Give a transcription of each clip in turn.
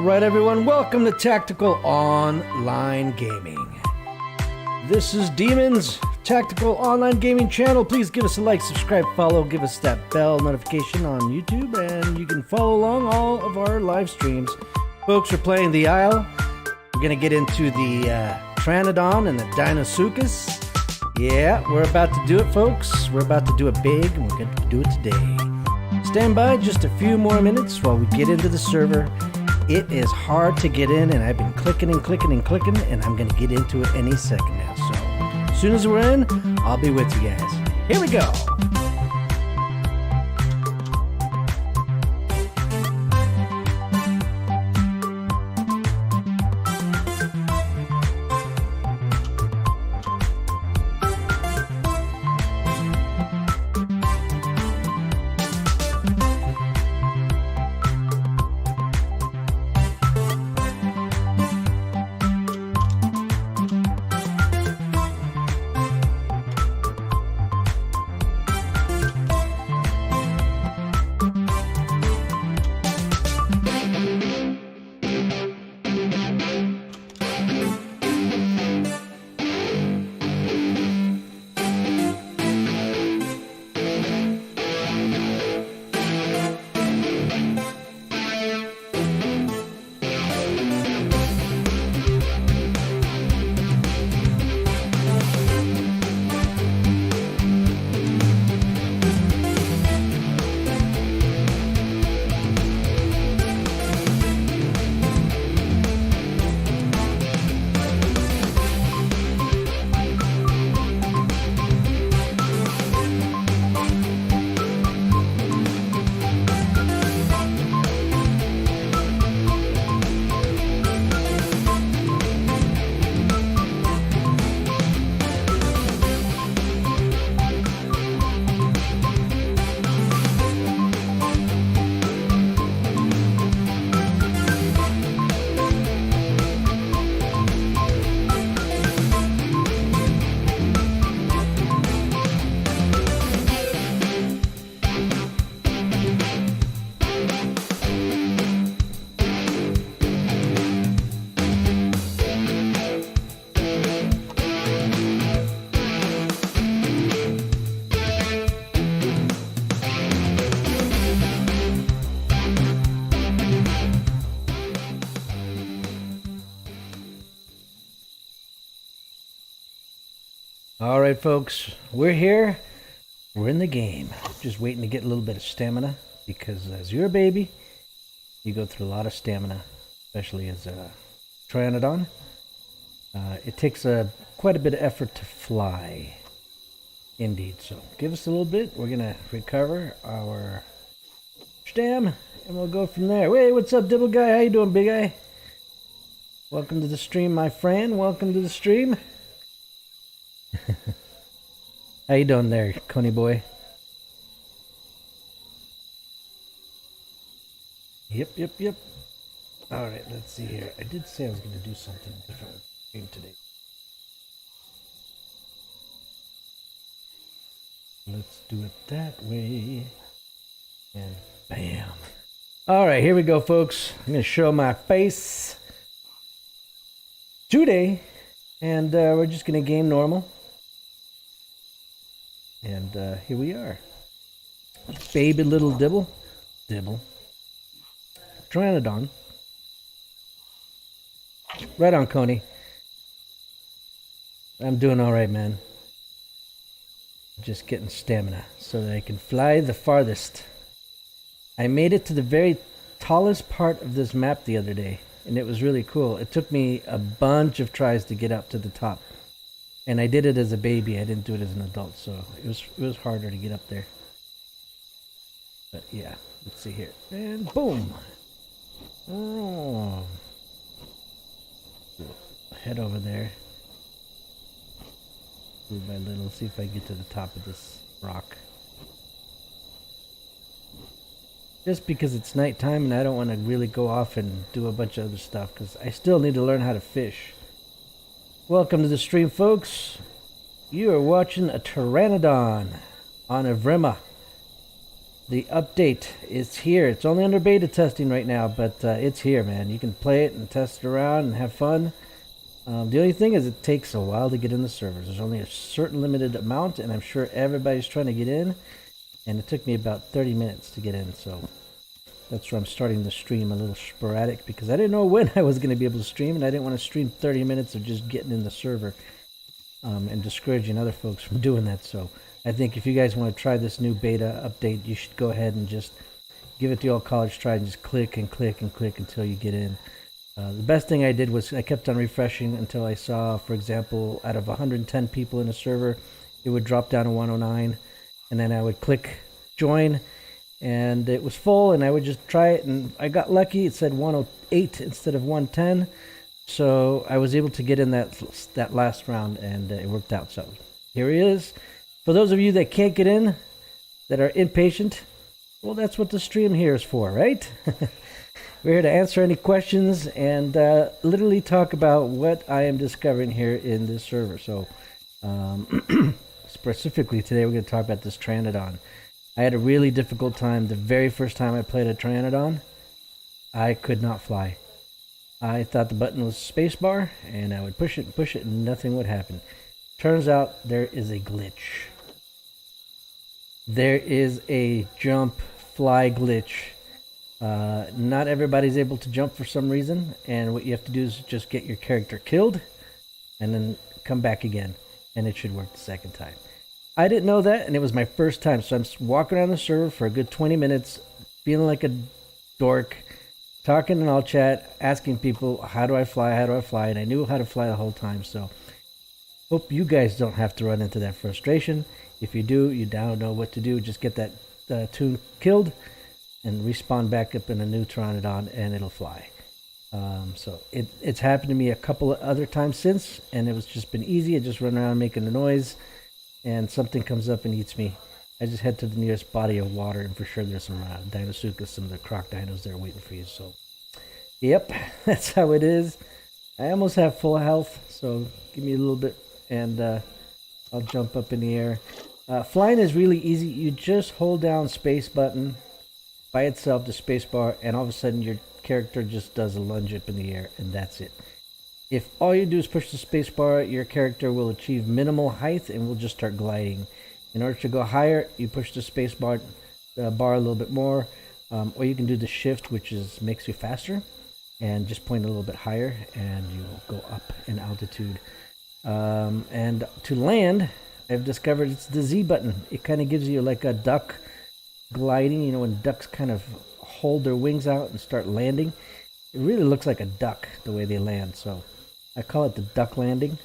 Alright everyone, welcome to Tactical Online Gaming. This is Demons, Tactical Online Gaming channel. Please give us a like, subscribe, follow, give us that bell notification on YouTube, and you can follow along all of our live streams. Folks, we're playing the Isle. We're going to get into the Pteranodon and the Dinosuchus. Yeah, we're about to do it, folks. We're about to do it big, and we're going to do it today. Stand by just a few more minutes while we get into the server. It is hard to get in, and I've been clicking and clicking and clicking, and I'm going to get into it any second now. So, as soon as we're in, I'll be with you guys. Here we go. Alright folks, we're here, we're in the game. Just waiting to get a little bit of stamina, because as you're a baby, you go through a lot of stamina, especially as a Pteranodon. It takes quite a bit of effort to fly, indeed. So give us a little bit, we're going to recover our stam, and we'll go from there. Hey, what's up, Dibble Guy? How you doing, Big Eye? Welcome to the stream, my friend. Welcome to the stream. How you doing there, Coney boy? Yep. Alright, let's see here. I did say I was going to do something different with the stream today. Let's do it that way. And bam. Alright, here we go, folks. I'm going to show my face today. And we're just going to game normal. And here we are. Baby little Dibble. Pteranodon. Right on, Coney. I'm doing alright, man. Just getting stamina so that I can fly the farthest. I made it to the very tallest part of this map the other day. And it was really cool. It took me a bunch of tries to get up to the top. And I did it as a baby. I didn't do it as an adult, so it was harder to get up there. But yeah, let's see here. And boom! Oh. Head over there. Little by little, see if I get to the top of this rock. Just because it's nighttime and I don't want to really go off and do a bunch of other stuff, because I still need to learn how to fish. Welcome to the stream, folks. You are watching a Pteranodon on Evrima. The update is here. It's only under beta testing right now, but it's here, man. You can play it and test it around and have fun. The only thing is it takes a while to get in the servers. There's only a certain limited amount, and I'm sure everybody's trying to get in. And it took me about 30 minutes to get in, so that's where I'm starting the stream a little sporadic, because I didn't know when I was going to be able to stream, and I didn't want to stream 30 minutes of just getting in the server and discouraging other folks from doing that. So I think if you guys want to try this new beta update, you should go ahead and just give it the old college try and just click and click and click until you get in. The best thing I did was I kept on refreshing until I saw, for example, out of 110 people in a server, it would drop down to 109, and then I would click join, and it was full, and I would just try it, and I got lucky. It said 108 instead of 110, so I was able to get in that last round, and it worked out. So here he is. For those of you that can't get in, that are impatient, well, that's what the stream here is for, right? We're here to answer any questions and literally talk about what I am discovering here in this server. So specifically today, we're going to talk about this Pteranodon. I had a really difficult time the very first time I played a Pteranodon. I could not fly. I thought the button was spacebar, and I would push it, and nothing would happen. Turns out there is a glitch. There is a jump fly glitch. Not everybody's able to jump for some reason, and what you have to do is just get your character killed and then come back again, and it should work the second time. I didn't know that, and it was my first time, so I'm walking around the server for a good 20 minutes, feeling like a dork, talking in all chat, asking people, how do I fly, and I knew how to fly the whole time. So hope you guys don't have to run into that frustration. If you do, you don't know what to do, just get that tune killed and respawn back up in a new Pteranodon, and it'll fly. So it's happened to me a couple of other times since, and it was just been easy. I just run around making a noise, and something comes up and eats me. I just head to the nearest body of water, and for sure there's some Dinosuchus, some of the croc dinos there waiting for you. So, yep, that's how it is. I almost have full health, so give me a little bit, and I'll jump up in the air. Flying is really easy. You just hold down space button by itself, the space bar, and all of a sudden your character just does a lunge up in the air, and that's it. If all you do is push the space bar, your character will achieve minimal height and will just start gliding. In order to go higher, you push the space bar a little bit more, or you can do the shift, which makes you faster, and just point a little bit higher, and you'll go up in altitude. And to land, I've discovered it's the Z button. It kind of gives you like a duck gliding, when ducks kind of hold their wings out and start landing. It really looks like a duck the way they land, so I call it the duck landing.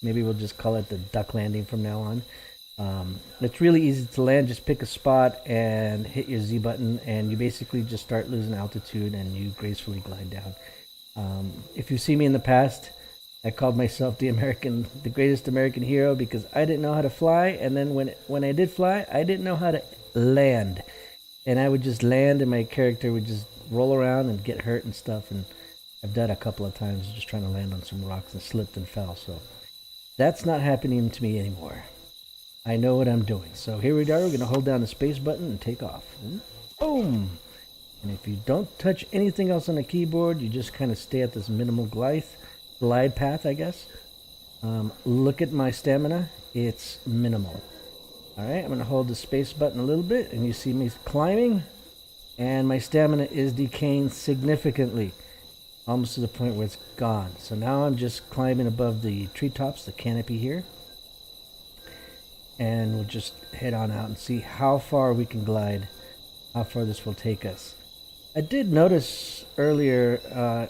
Maybe we'll just call it the duck landing from now on. It's really easy to land. Just pick a spot and hit your Z button, and you basically just start losing altitude and you gracefully glide down. If you see me in the past, I called myself the greatest American hero, because I didn't know how to fly, and then when I did fly, I didn't know how to land, and I would just land, and my character would just roll around and get hurt and stuff. And I've done a couple of times just trying to land on some rocks and slipped and fell. So that's not happening to me anymore. I know what I'm doing. So here we are. We're going to hold down the space button and take off. Boom! And if you don't touch anything else on the keyboard, you just kind of stay at this minimal glide path, I guess. Look at my stamina. It's minimal. Alright, I'm going to hold the space button a little bit, and you see me climbing, and my stamina is decaying significantly, almost to the point where it's gone. So now I'm just climbing above the treetops, the canopy here, and we'll just head on out and see how far we can glide, how far this will take us. I did notice earlier, a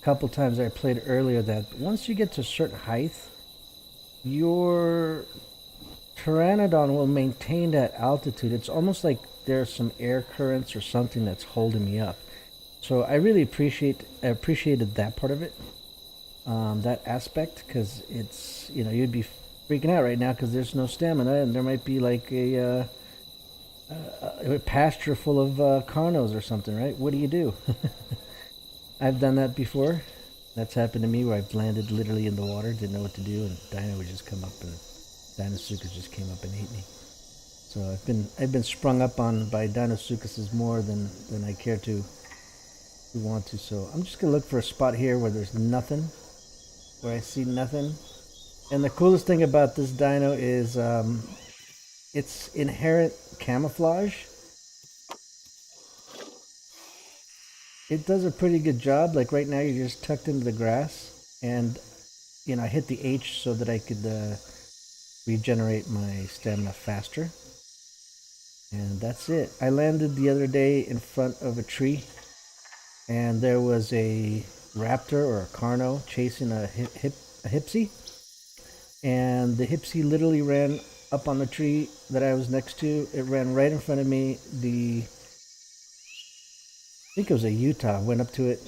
couple times I played earlier, that once you get to a certain height, your Pteranodon will maintain that altitude. It's almost like there's some air currents or something that's holding me up. So I really appreciated that part of it, that aspect, because it's, you'd be freaking out right now because there's no stamina, and there might be like a pasture full of carnos or something, right? What do you do? I've done that before. That's happened to me, where I've landed literally in the water, didn't know what to do, and Dino would just come up, and Dinosuchus just came up and ate me. So I've been sprung up on by Dinosuchuses more than I care to want to. So I'm just gonna look for a spot here where there's nothing, where I see nothing. And the coolest thing about this dino is its inherent camouflage. It does a pretty good job. Like right now, you're just tucked into the grass, and you know I hit the H so that I could regenerate my stamina faster. And that's it. I landed the other day in front of a tree, and there was a raptor or a carno chasing a hipsy, and the hipsy literally ran up on the tree that I was next to. It ran right in front of me. I think it was a Utah, went up to it,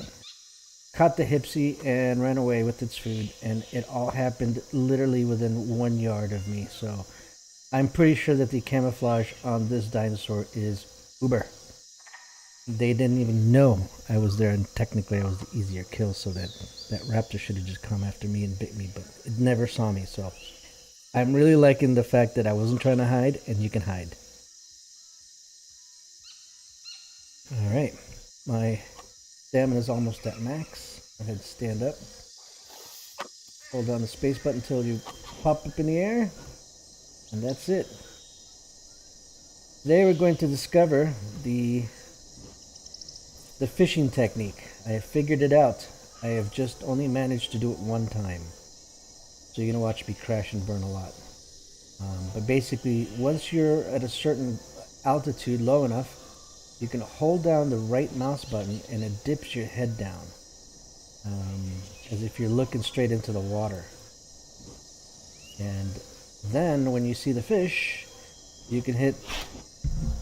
caught the hipsy, and ran away with its food. And it all happened literally within 1 yard of me. So I'm pretty sure that the camouflage on this dinosaur is uber. They didn't even know I was there, and technically I was the easier kill, so that raptor should have just come after me and bit me, but it never saw me. So I'm really liking the fact that I wasn't trying to hide, and you can hide. Alright, my stamina is almost at max. Go ahead and stand up. Hold down the space button until you pop up in the air. And that's it. Today we're going to discover the fishing technique. I have figured it out. I have just only managed to do it one time. So you're going to watch me crash and burn a lot. But basically, once you're at a certain altitude, low enough, you can hold down the right mouse button and it dips your head down. As if you're looking straight into the water. And then when you see the fish, you can hit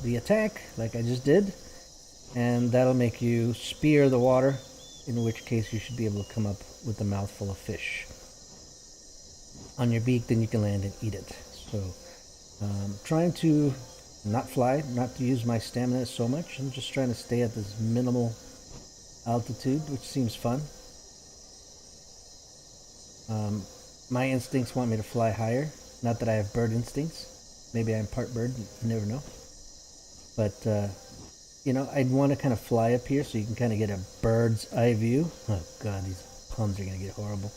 the attack like I just did, and that'll make you spear the water, in which case you should be able to come up with a mouthful of fish on your beak. Then you can land and eat it. So trying to not fly, not to use my stamina so much. I'm just trying to stay at this minimal altitude, which seems fun. My instincts want me to fly higher. Not that I have bird instincts. Maybe I'm part bird, you never know. But, you know, I'd want to kind of fly up here so you can kind of get a bird's eye view. Oh god, these puns are going to get horrible.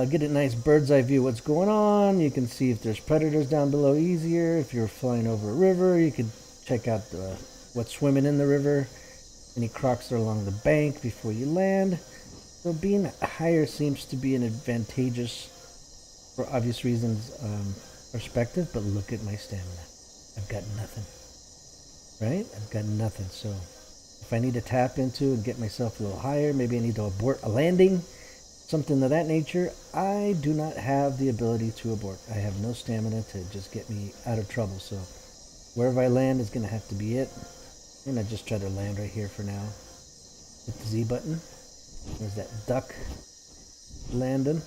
Get a nice bird's eye view of what's going on. You can see if there's predators down below easier. If you're flying over a river, you could check out what's swimming in the river. Any crocs that are along the bank before you land. So being higher seems to be an advantageous, for obvious reasons, perspective. But look at my stamina. I've got nothing. Right? I've got nothing. So if I need to tap into and get myself a little higher, maybe I need to abort a landing, something of that nature, I do not have the ability to abort. I have no stamina to just get me out of trouble. So wherever I land is going to have to be it. I'm going to just try to land right here for now. Hit the Z button. There's that duck landing.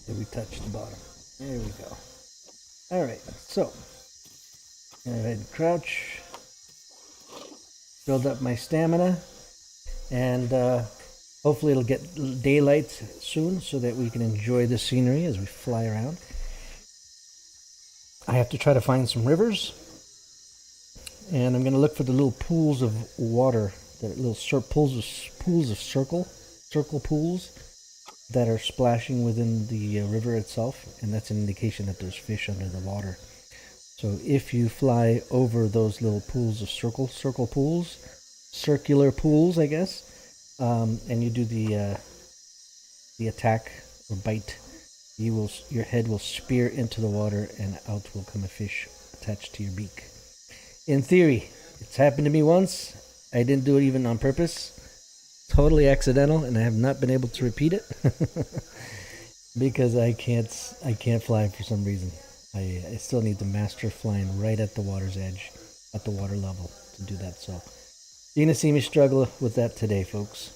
Did we touch the bottom? There we go. Alright, so go ahead and crouch. Build up my stamina. And hopefully it'll get daylight soon so that we can enjoy the scenery as we fly around. I have to try to find some rivers. And I'm going to look for the little pools of water, the little pools of circle pools that are splashing within the river itself, and that's an indication that there's fish under the water. So if you fly over those little pools of circular pools, I guess, and you do the attack or bite, your head will spear into the water, and out will come a fish attached to your beak. In theory, it's happened to me once. I didn't do it even on purpose. Totally accidental, and I have not been able to repeat it because I can't fly for some reason. I still need to master flying right at the water's edge, at the water level, to do that. So you're gonna see me struggle with that today, folks.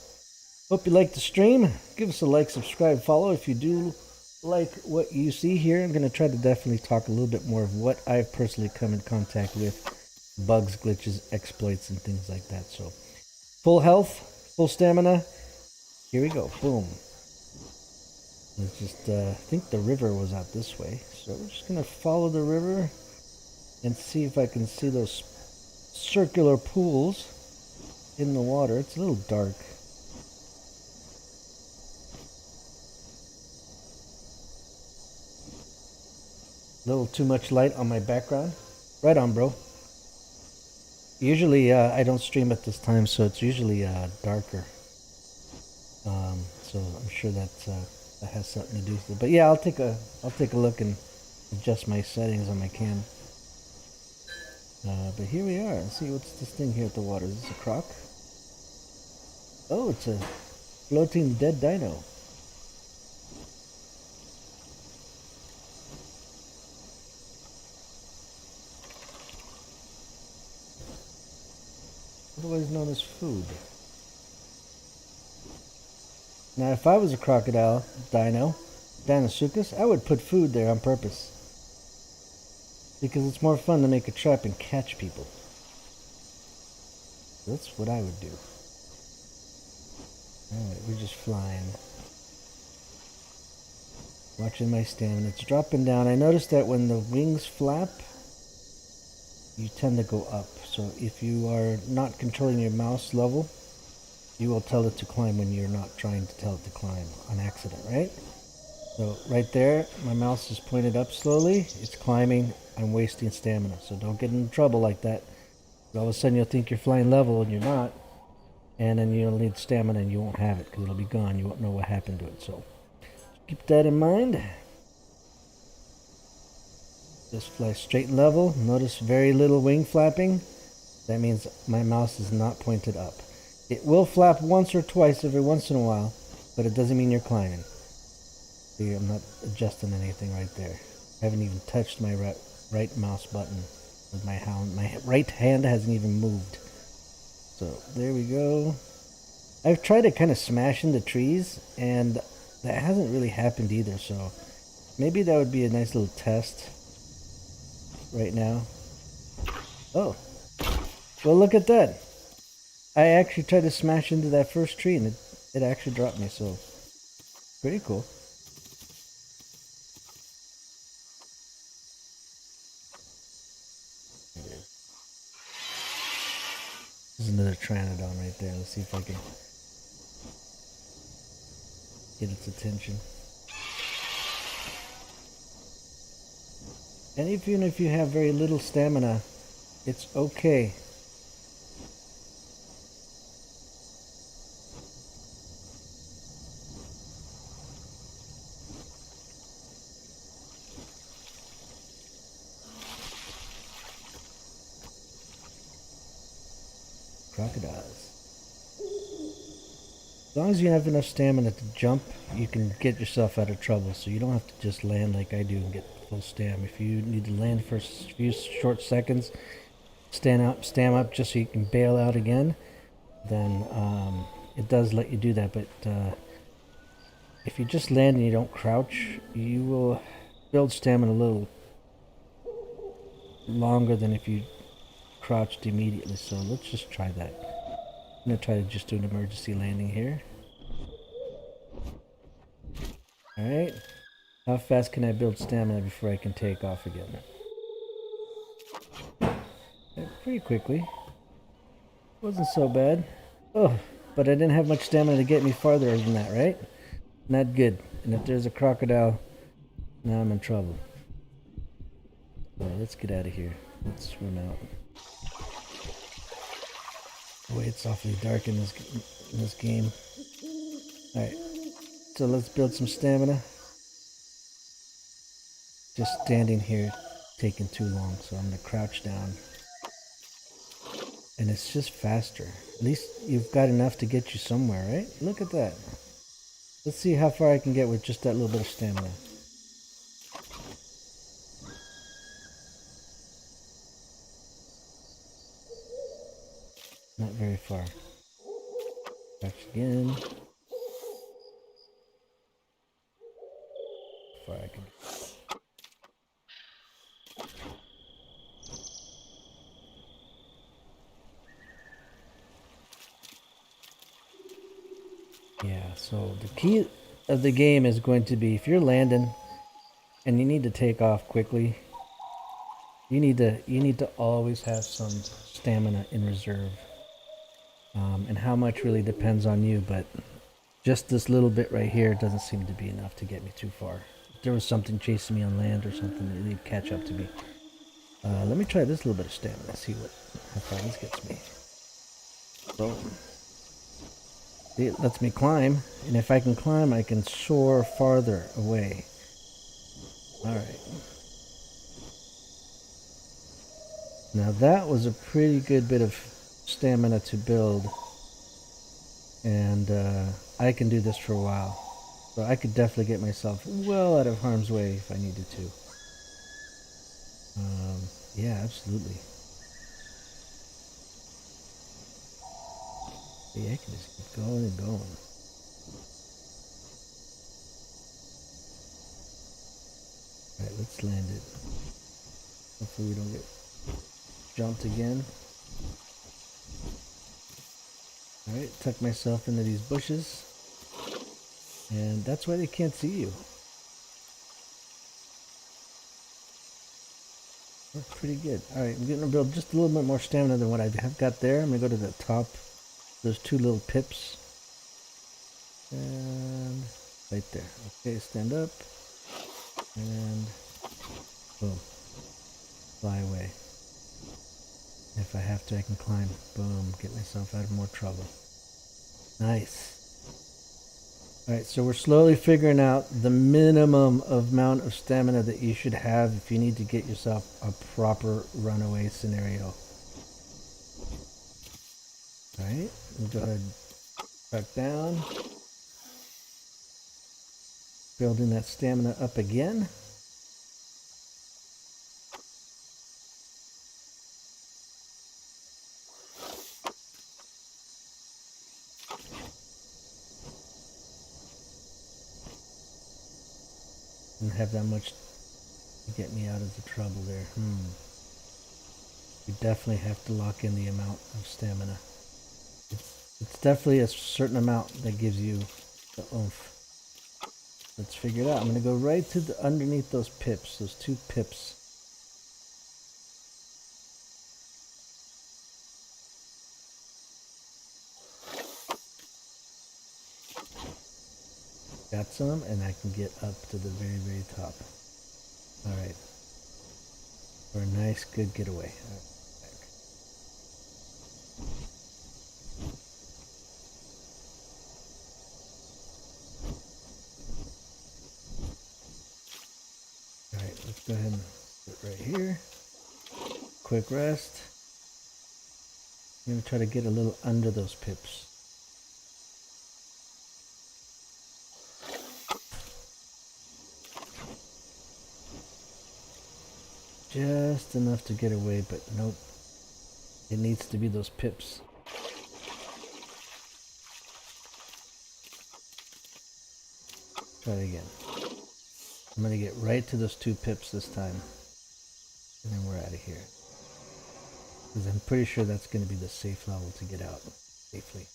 Hope you liked the stream. Give us a like, subscribe, follow if you do like what you see here. I'm gonna try to definitely talk a little bit more of what I've personally come in contact with. Bugs, glitches, exploits, and things like that. So full health, full stamina. Here we go. Boom. It's just, I think the river was out this way. So we're just gonna follow the river and see if I can see those circular pools in the water. It's a little dark. A little too much light on my background. Right on, bro. Usually, I don't stream at this time, so it's usually darker. So I'm sure that has something to do with it. But yeah, I'll take a look and adjust my settings on my cam. But here we are. Let's see what's this thing here at the water. Is this a croc? Oh, it's a floating dead dino. Otherwise known as food. Now, if I was a crocodile dino, Dinosuchus, I would put food there on purpose. Because it's more fun to make a trap and catch people. That's what I would do. Alright, we're just flying. Watching my stamina. It's dropping down. I noticed that when the wings flap, you tend to go up. So if you are not controlling your mouse level, you will tell it to climb when you're not trying to tell it to climb on accident, right? So right there, my mouse is pointed up slowly. It's climbing. I'm wasting stamina. So don't get in trouble like that. All of a sudden you'll think you're flying level and you're not. And then you'll need stamina and you won't have it because it'll be gone. You won't know what happened to it. So keep that in mind. Just fly straight and level. Notice very little wing flapping. That means my mouse is not pointed up. It will flap once or twice every once in a while, but it doesn't mean you're climbing. See, I'm not adjusting anything right there. I haven't even touched my right mouse button with my hand. My right hand hasn't even moved. So there we go. I've tried to kind of smash into trees, and that hasn't really happened either. So maybe that would be a nice little test right now. Oh, well, look at that. I actually tried to smash into that first tree, and it actually dropped me. So pretty cool. There's another Pteranodon right there. Let's see if I can get its attention. And even if you have very little stamina, it's okay. Crocodiles. As long as you have enough stamina to jump, you can get yourself out of trouble. So you don't have to just land like I do and get full stam. If you need to land for a few short seconds, stam up just so you can bail out again, then it does let you do that. But if you just land and you don't crouch, you will build stamina a little longer than if you crouched immediately. So let's just try that. I'm going to try to just do an emergency landing here. Alright. How fast can I build stamina before I can take off again? Pretty quickly. Wasn't so bad. Oh, but I didn't have much stamina to get me farther than that, right? Not good. And if there's a crocodile, now I'm in trouble. So let's get out of here. Let's swim out. Boy, it's awfully dark in this game. Alright, so let's build some stamina. Just standing here taking too long, so I'm going to crouch down. And it's just faster. At least you've got enough to get you somewhere, right? Look at that. Let's see how far I can get with just that little bit of stamina. Not very far. Crouch again. Far I can. Yeah, so the key, of the game is going to be if you're landing and you need to take off quickly, you need to always have some stamina in reserve. And how much really depends on you, but just this little bit right here doesn't seem to be enough to get me too far. If there was something chasing me on land or something, they'd catch up to me. Let me try this little bit of stamina, see how far this gets me. Boom. See, it lets me climb, and if I can climb, I can soar farther away. Alright. Now that was a pretty good bit of stamina to build, and I can do this for a while. So I could definitely get myself well out of harm's way if I needed to. Yeah, absolutely. Yeah, I can just keep going and going. Alright, let's land it. Hopefully we don't get jumped again. Alright, tuck myself into these bushes. And that's why they can't see you. That's pretty good. Alright, I'm going to build just a little bit more stamina than what I have got there. I'm going to go to the top. Those two little pips. And right there. Okay, stand up. And boom. Fly away. If I have to, I can climb. Boom. Get myself out of more trouble. Nice. Alright, so we're slowly figuring out the minimum amount of stamina that you should have if you need to get yourself a proper runaway scenario. Alright, go ahead and back down. Building that stamina up again. Didn't have that much to get me out of the trouble there. You definitely have to lock in the amount of stamina. It's definitely a certain amount that gives you the oomph. Let's figure it out. I'm going to go right to the underneath those pips, those two pips. Got some, and I can get up to the very, very top. Alright. For a nice, good getaway. Alright, let's go ahead and put it right here. Quick rest. I'm going to try to get a little under those pips. Just enough to get away, but nope. It needs to be those pips. Try it again. I'm going to get right to those two pips this time. And then we're out of here. Because I'm pretty sure that's going to be the safe level to get out safely.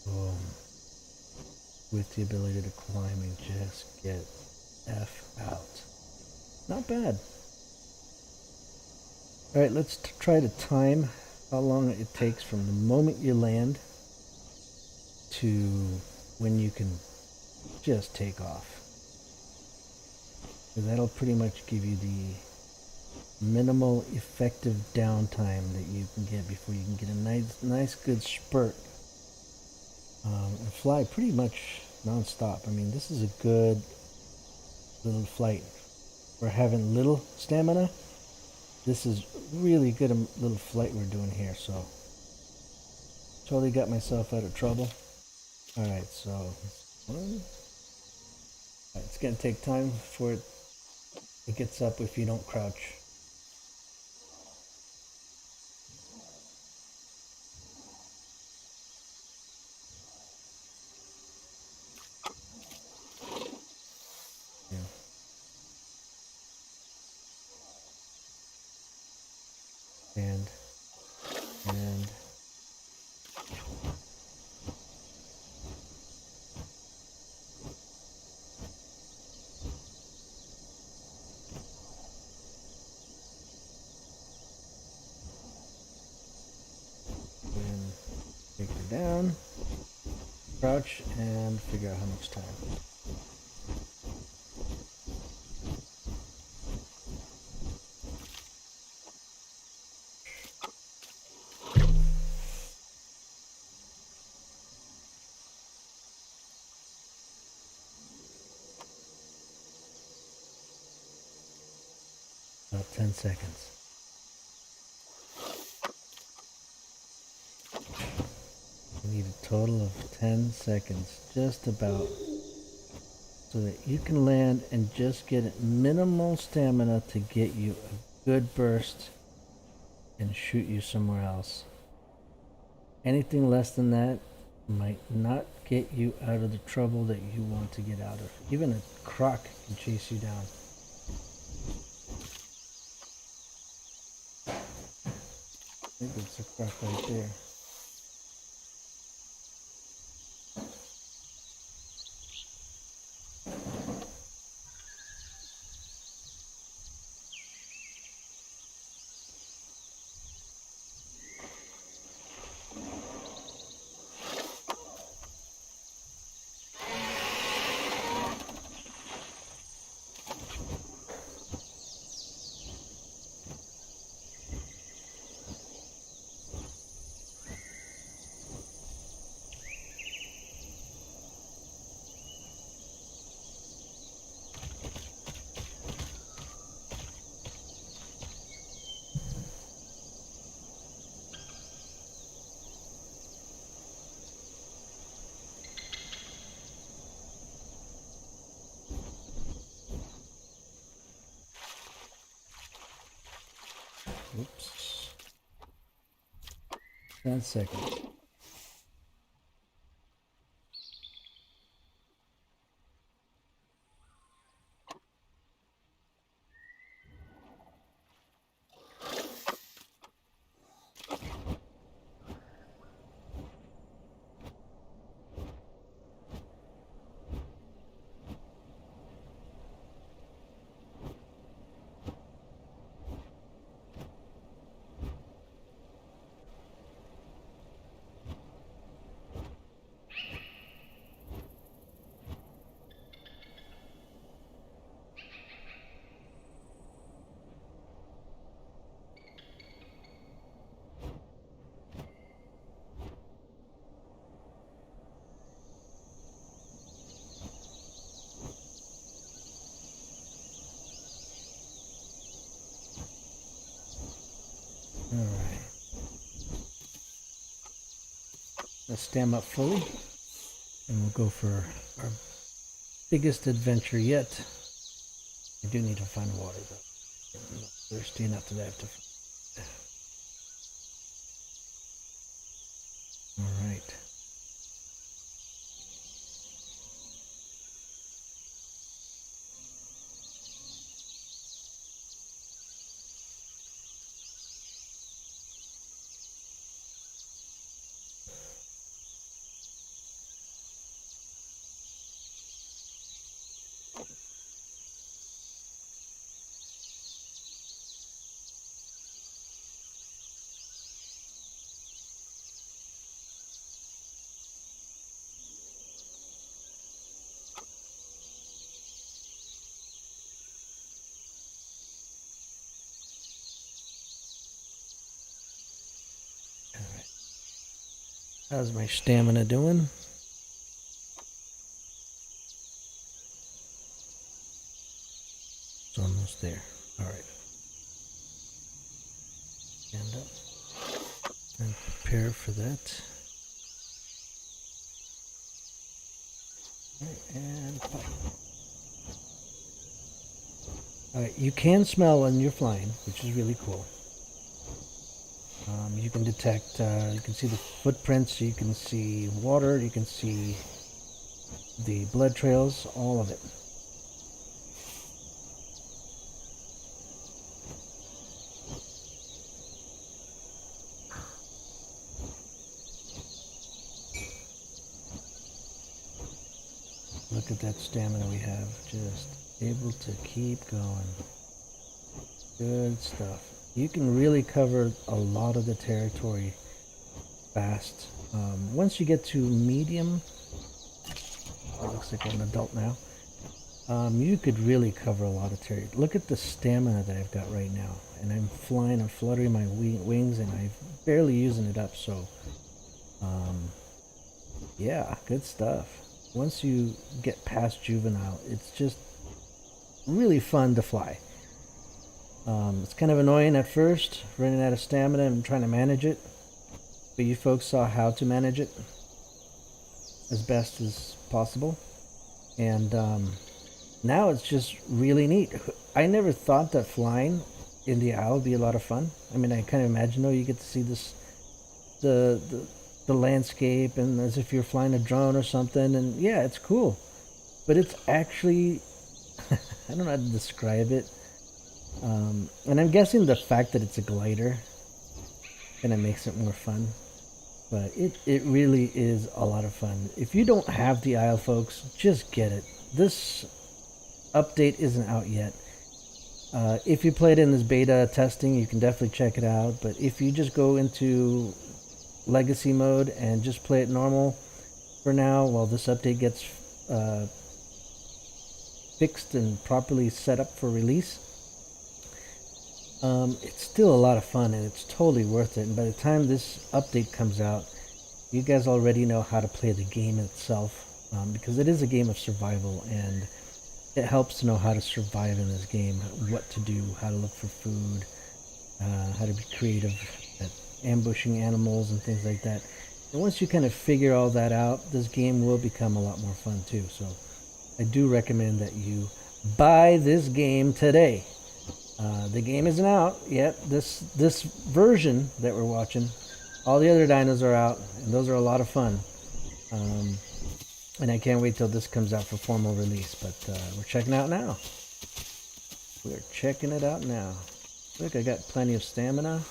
Boom. With the ability to climb and just get F out. Not bad. Alright, let's try to time how long it takes from the moment you land to when you can just take off. Because that'll pretty much give you the minimal effective downtime that you can get before you can get a nice good spurt and fly pretty much non-stop. I mean, this is a good little flight. We're having little stamina. This is really good little flight we're doing here, so totally got myself out of trouble. Alright, so it's gonna take time before it gets up if you don't crouch. Yeah. And crouch and figure out how much time. About 10 seconds. You need a total of 10 seconds, just about, so that you can land and just get minimal stamina to get you a good burst and shoot you somewhere else. Anything less than that might not get you out of the trouble that you want to get out of. Even a croc can chase you down. I think it's a croc right there. Oops. 10 seconds. All right. Let's stam up fully, and we'll go for our biggest adventure yet. I do need to find water though. I'm not thirsty enough that I have to. All right. How's my stamina doing? It's almost there. All right. Stand up and prepare for that. All right, and fire. All right, you can smell when you're flying, which is really cool. You can detect, you can see the footprints, you can see water, you can see the blood trails, all of it. Look at that stamina we have, just able to keep going. Good stuff. You can really cover a lot of the territory fast. Once you get to medium, It looks like I'm an adult now. You could really cover a lot of territory. Look at the stamina that I've got right now. And I'm flying, I'm fluttering my wings, and I'm barely using it up, so... yeah, good stuff. Once you get past juvenile, it's just really fun to fly. It's kind of annoying at first, running out of stamina and trying to manage it. But you folks saw how to manage it as best as possible. And now it's just really neat. I never thought that flying in the Isle would be a lot of fun. I mean, I kind of imagine, you get to see this, the landscape, and as if you're flying a drone or something. And yeah, it's cool. But it's actually, I don't know how to describe it. And I'm guessing the fact that it's a glider kind of makes it more fun. But it really is a lot of fun. If you don't have the Isle, folks, just get it. This update isn't out yet. If you played in this beta testing, you can definitely check it out. But if you just go into legacy mode and just play it normal for now, while this update gets fixed and properly set up for release, it's still a lot of fun, and it's totally worth it. And by the time this update comes out, you guys already know how to play the game itself, because it is a game of survival, and it helps to know how to survive in this game, what to do, how to look for food, how to be creative at ambushing animals and things like that. And once you kind of figure all that out, this game will become a lot more fun too. So I do recommend that you buy this game today. The game isn't out yet. This version that we're watching, all the other dinos are out, and those are a lot of fun. And I can't wait till this comes out for formal release. But we're checking it out now. We're checking it out now. Look, I got plenty of stamina.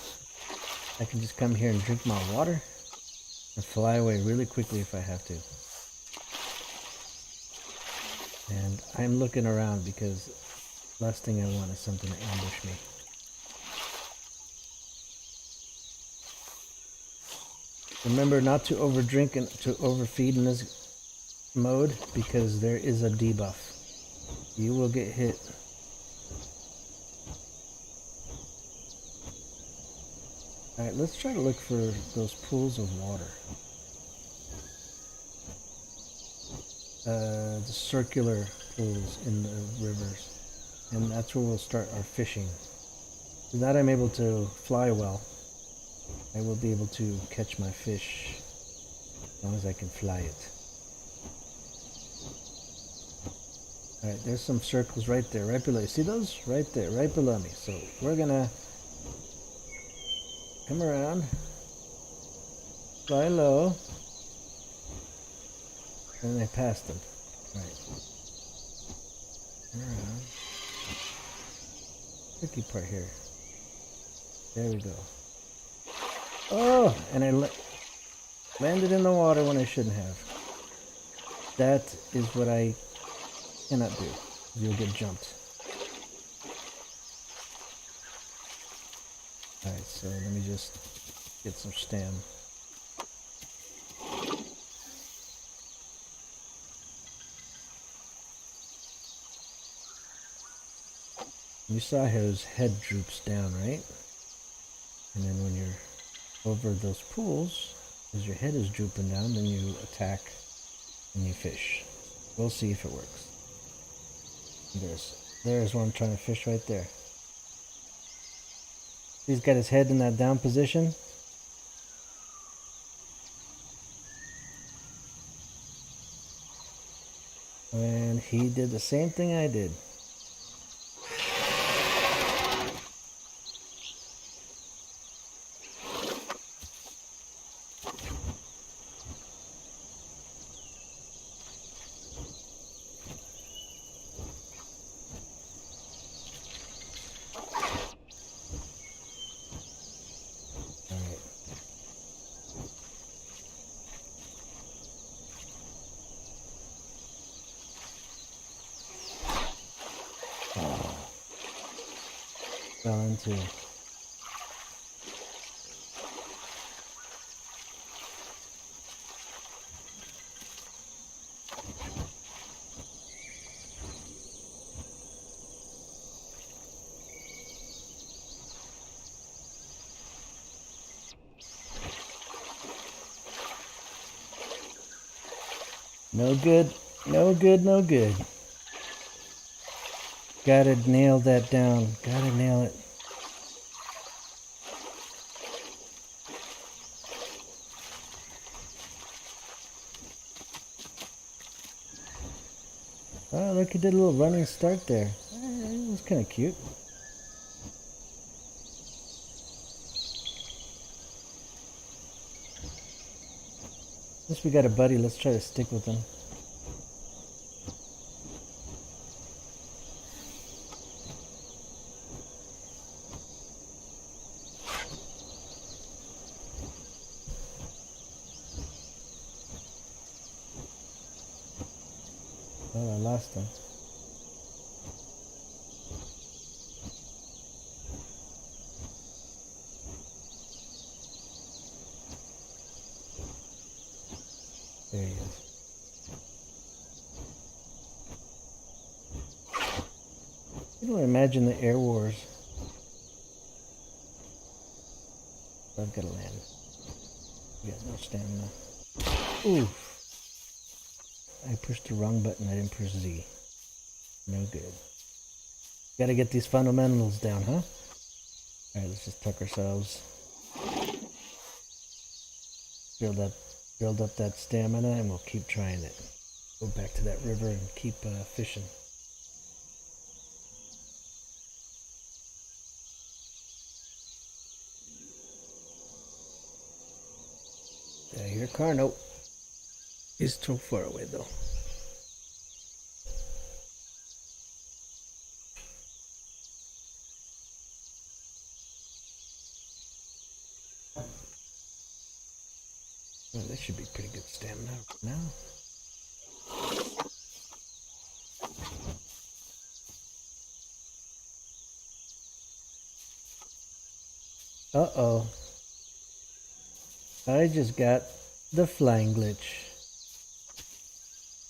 I can just come here and drink my water and fly away really quickly if I have to. And I'm looking around because last thing I want is something to ambush me. Remember not to overdrink and to overfeed in this mode, because there is a debuff. You will get hit. Alright, let's try to look for those pools of water. The circular pools in the rivers. And that's where we'll start our fishing. With that, I'm able to fly well. I will be able to catch my fish as long as I can fly it. Alright, there's some circles right there, right below. You see those? Right there, right below me. So we're gonna come around, fly low, and I passed them. Right. Come around. Tricky part here. There we go. Oh, and I landed in the water when I shouldn't have. That is what I cannot do. You'll get jumped. Alright, so let me just get some stam. You saw how his head droops down, right? And then when you're over those pools, as your head is drooping down, then you attack and you fish. We'll see if it works. There's one I'm trying to fish right there. He's got his head in that down position. And he did the same thing I did. Fell into. No good. No good, no good. Gotta nail that down. Gotta nail it. Oh, look, he did a little running start there. It was kind of cute. Since we got a buddy, let's try to stick with him. Oh, I lost him. There he is. You don't imagine the air wars. I've got to land. We got no stamina. Oof. I pushed the wrong button. I didn't push Z. No good. Gotta get these fundamentals down, huh? Alright, let's just tuck ourselves. Build up that stamina and we'll keep trying it. Go back to that river and keep fishing. Did I hear a car? Nope. He's too far away though. Well, this should be pretty good stamina now. Uh-oh. I just got the flying glitch.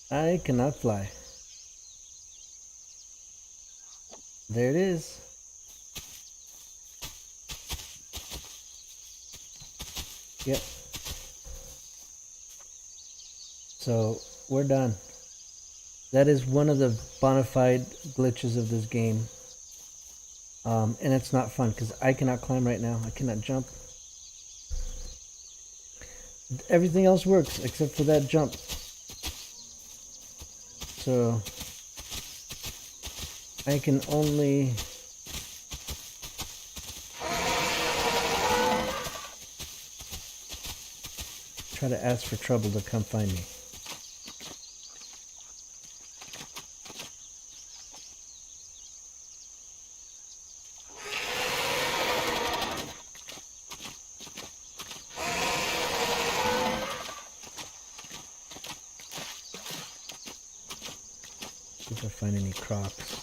I cannot fly. There it is. Yep. So we're done. That is one of the bona fide glitches of this game. And it's not fun because I cannot climb right now. I cannot jump. Everything else works except for that jump. So I can only try to ask for trouble to come find me. See if I find any crocs.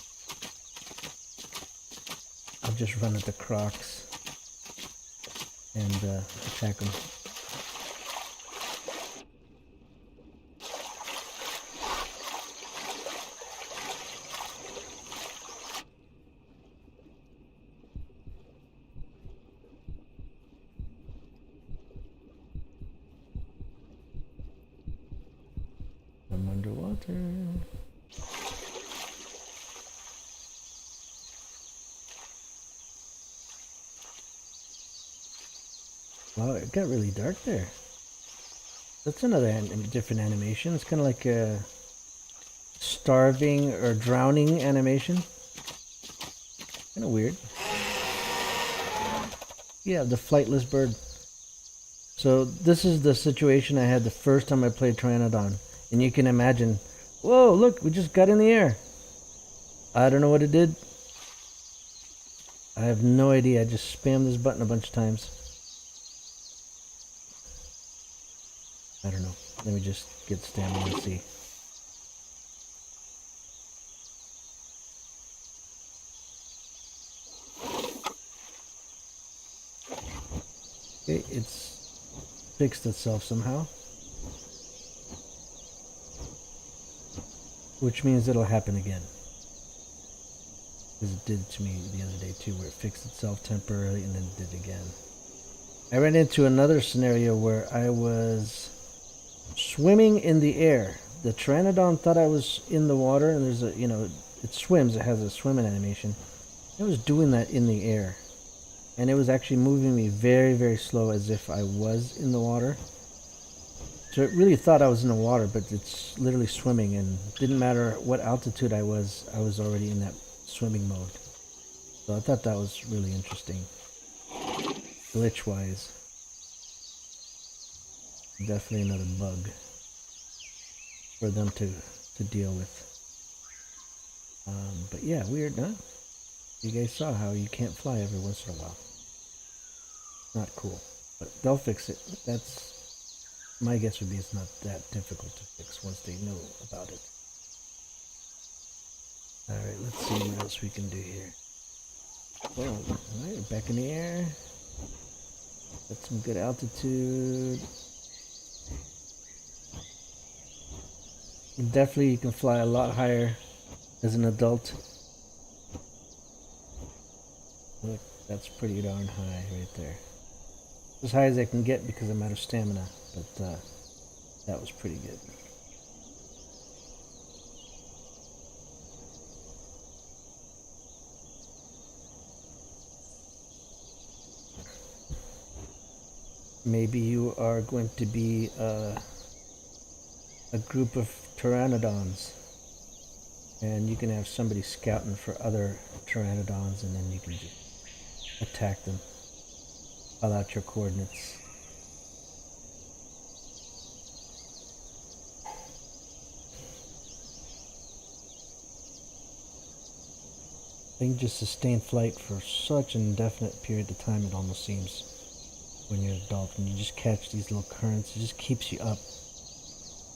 I'll just run at the crocs and attack them. I'm underwater. Wow, it got really dark there. That's another different animation. It's kind of like a starving or drowning animation. Kind of weird. Yeah, the flightless bird. So this is the situation I had the first time I played Trianodon. And you can imagine, whoa, look, we just got in the air. I don't know what it did. I have no idea. I just spammed this button a bunch of times. I don't know. Let me just get stamina and see. Okay, it's fixed itself somehow. Which means it'll happen again. Because it did it to me the other day too, where it fixed itself temporarily and then did it again. I ran into another scenario where I was swimming in the air the pteranodon thought I was in the water, and there's a, it swims. It has a swimming animation. It was doing that in the air, and it was actually moving me very, very slow, as if I was in the water. So it really thought I was in the water, but it's literally swimming, and didn't matter what altitude I was already in that swimming mode. So I thought that was really interesting. Glitch-wise. Definitely another bug for them to deal with. But yeah, weird, huh? You guys saw how you can't fly every once in a while. Not cool. But they'll fix it. That's my guess would be it's not that difficult to fix once they know about it. Alright, let's see what else we can do here. Boom. Alright, back in the air. Got some good altitude. Definitely you can fly a lot higher as an adult. Look, that's pretty darn high right there. As high as I can get because I'm out of stamina, but that was pretty good. Maybe you are going to be a group of pteranodons, and you can have somebody scouting for other pteranodons, and then you can just attack them. Call out your coordinates. They can just sustain flight for such an indefinite period of time, it almost seems, when you're an adult. When you just catch these little currents, it just keeps you up.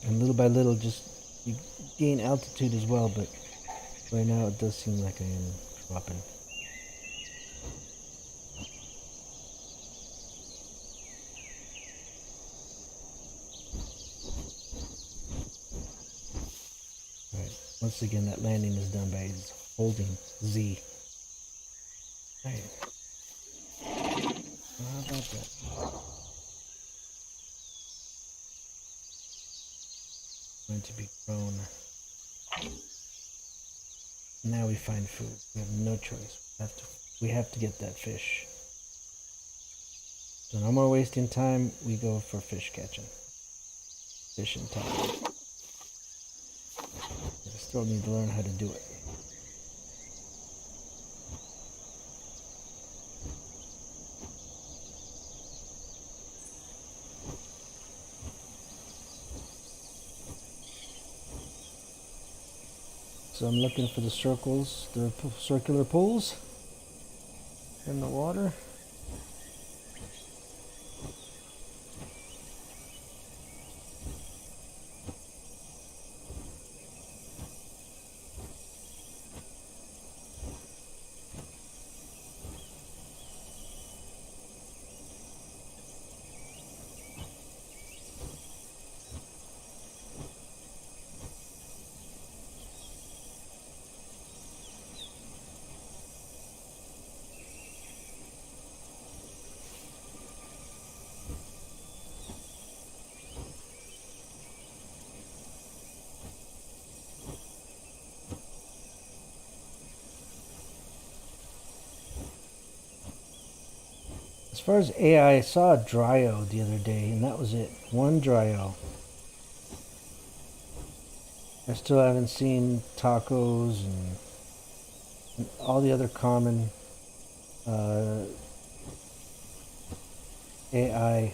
And little by little, you gain altitude as well, but right now it does seem like I am dropping. Alright, once again that landing is done by holding Z. Alright. Well, how about that? Going to be grown. Now we find food. We have no choice. We have to get that fish. So no more wasting time. We go for fish catching. Fishing time. I still need to learn how to do it. So I'm looking for the circles, the circular pools in the water. As far as AI, I saw a Dryo the other day, and that was it. One Dryo. I still haven't seen tacos and all the other common AI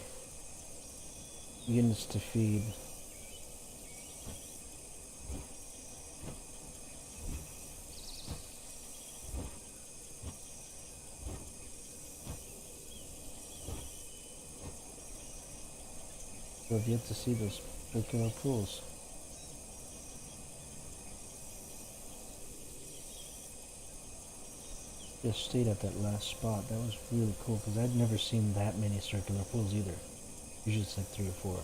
units to feed. So I've yet to see those circular pools. Just stayed at that last spot. That was really cool because I'd never seen that many circular pools either. Usually it's like 3 or 4.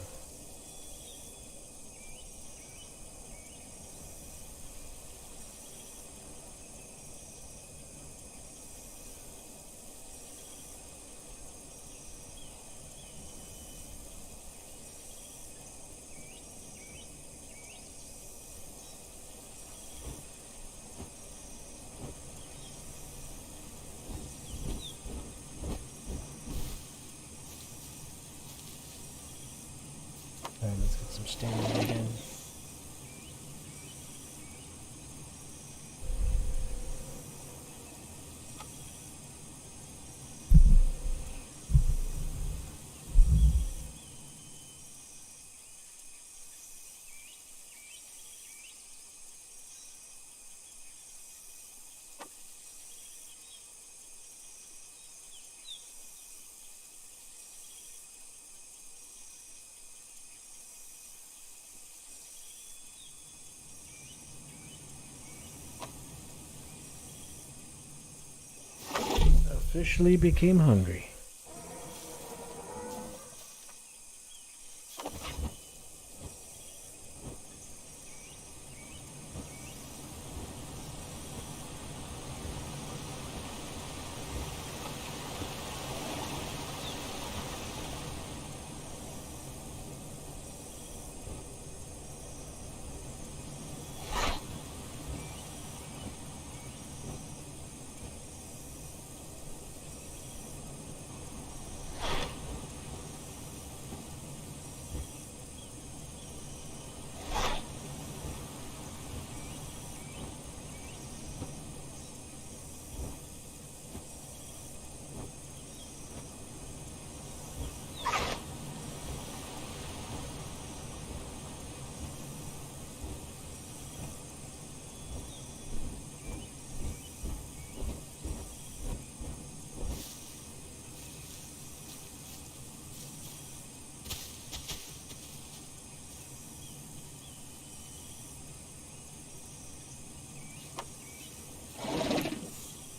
stamina again. Officially became hungry.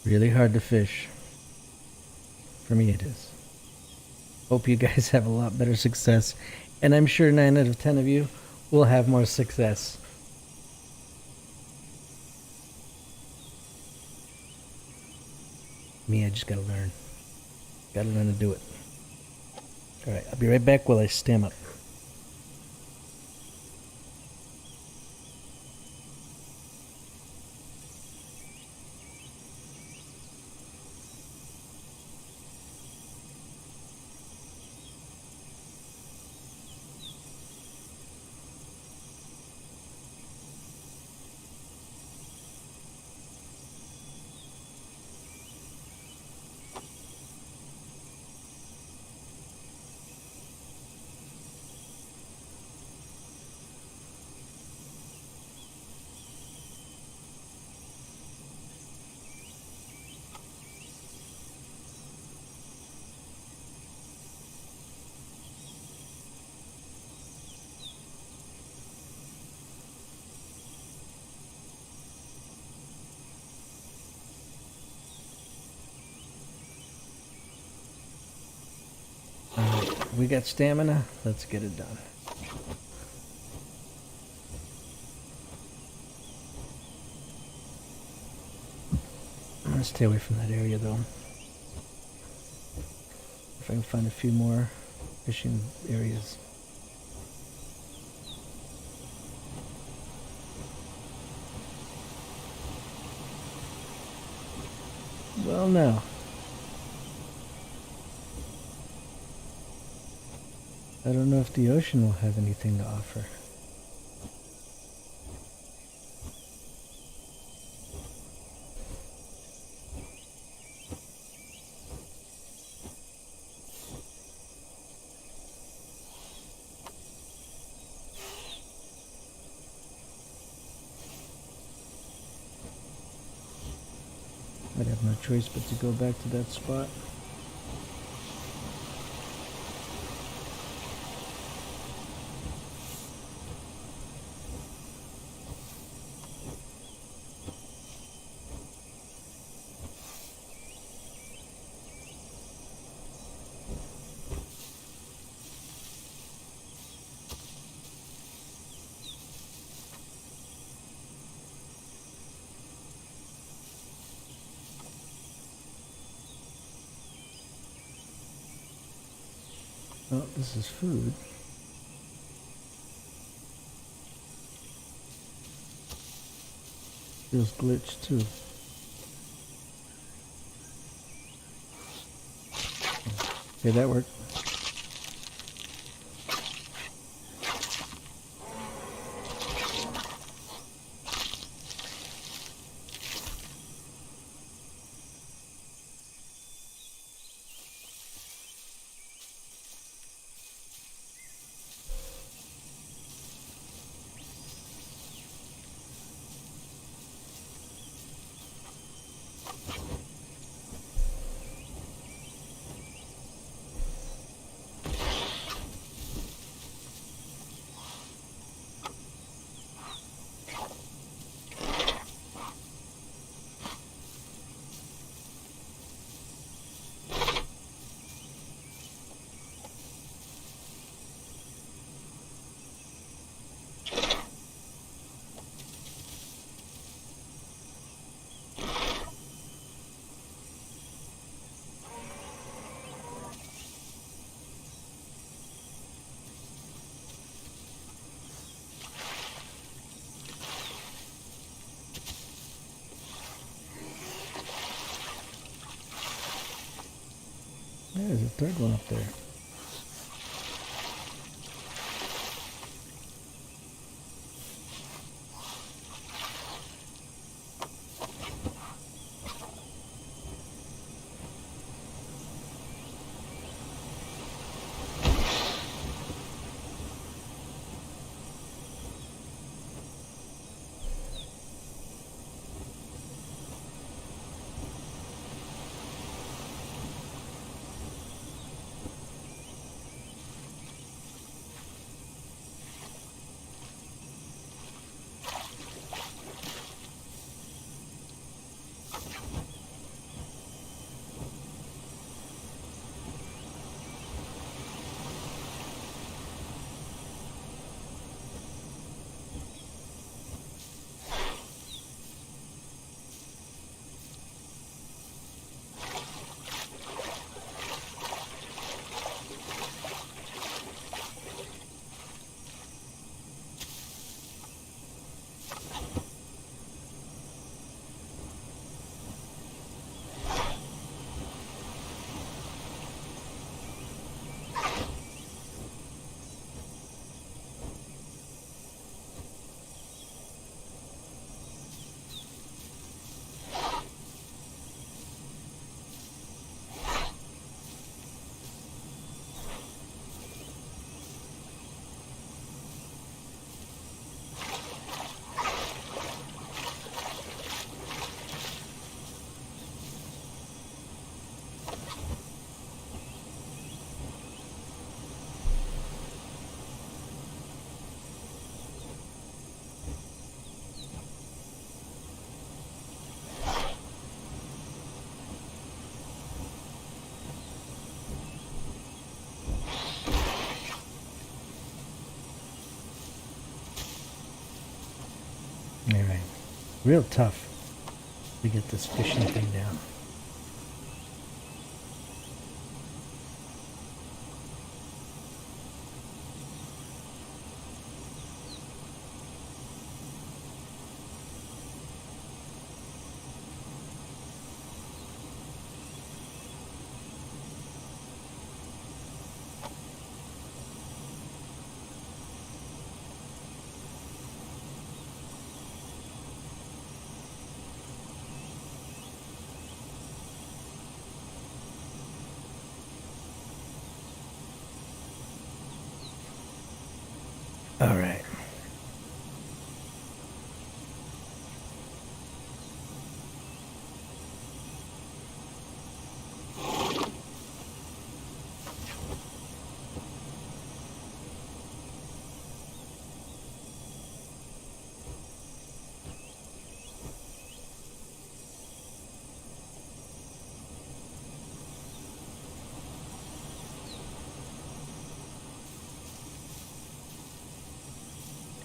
Really hard to fish. For me it is. Hope you guys have a lot better success. And I'm sure 9 out of 10 of you will have more success. Me, I just gotta learn. Gotta learn to do it. Alright, I'll be right back while I stam up. We got stamina. Let's get it done. I'm gonna stay away from that area though. If I can find a few more fishing areas. Well, now. I don't know if the ocean will have anything to offer. I'd have no choice but to go back to that spot. Oh, this is food. Feels glitched too. Okay, that worked. There's a third one up there. Alright. Real tough to get this fishing thing down. All right.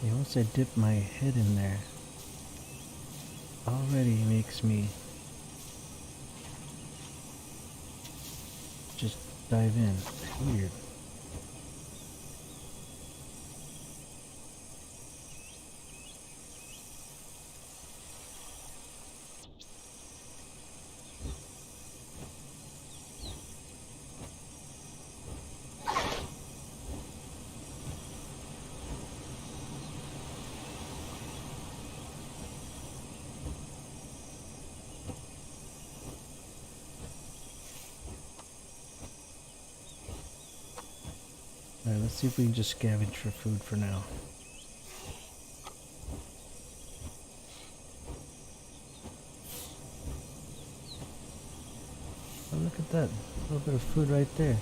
Once I dip my head in there, already makes me just dive in. It's weird. Alright, let's see if we can just scavenge for food for now. Oh, look at that. A little bit of food right there.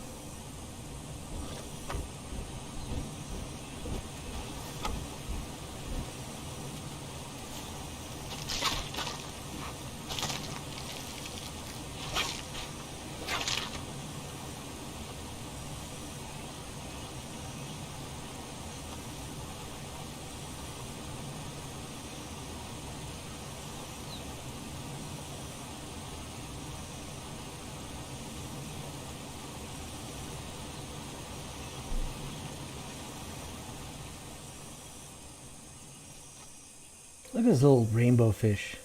Look at this little rainbow fish.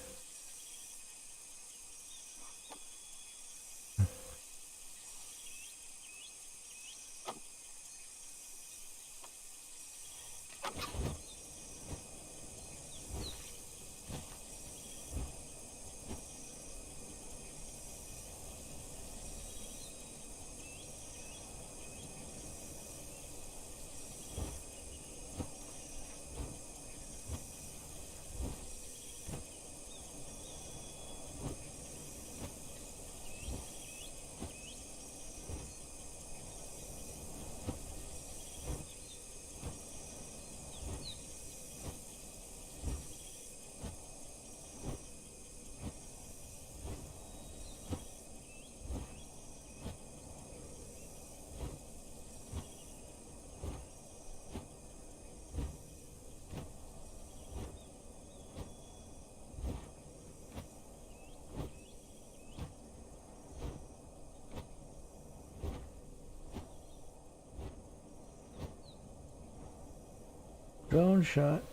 Drone shot.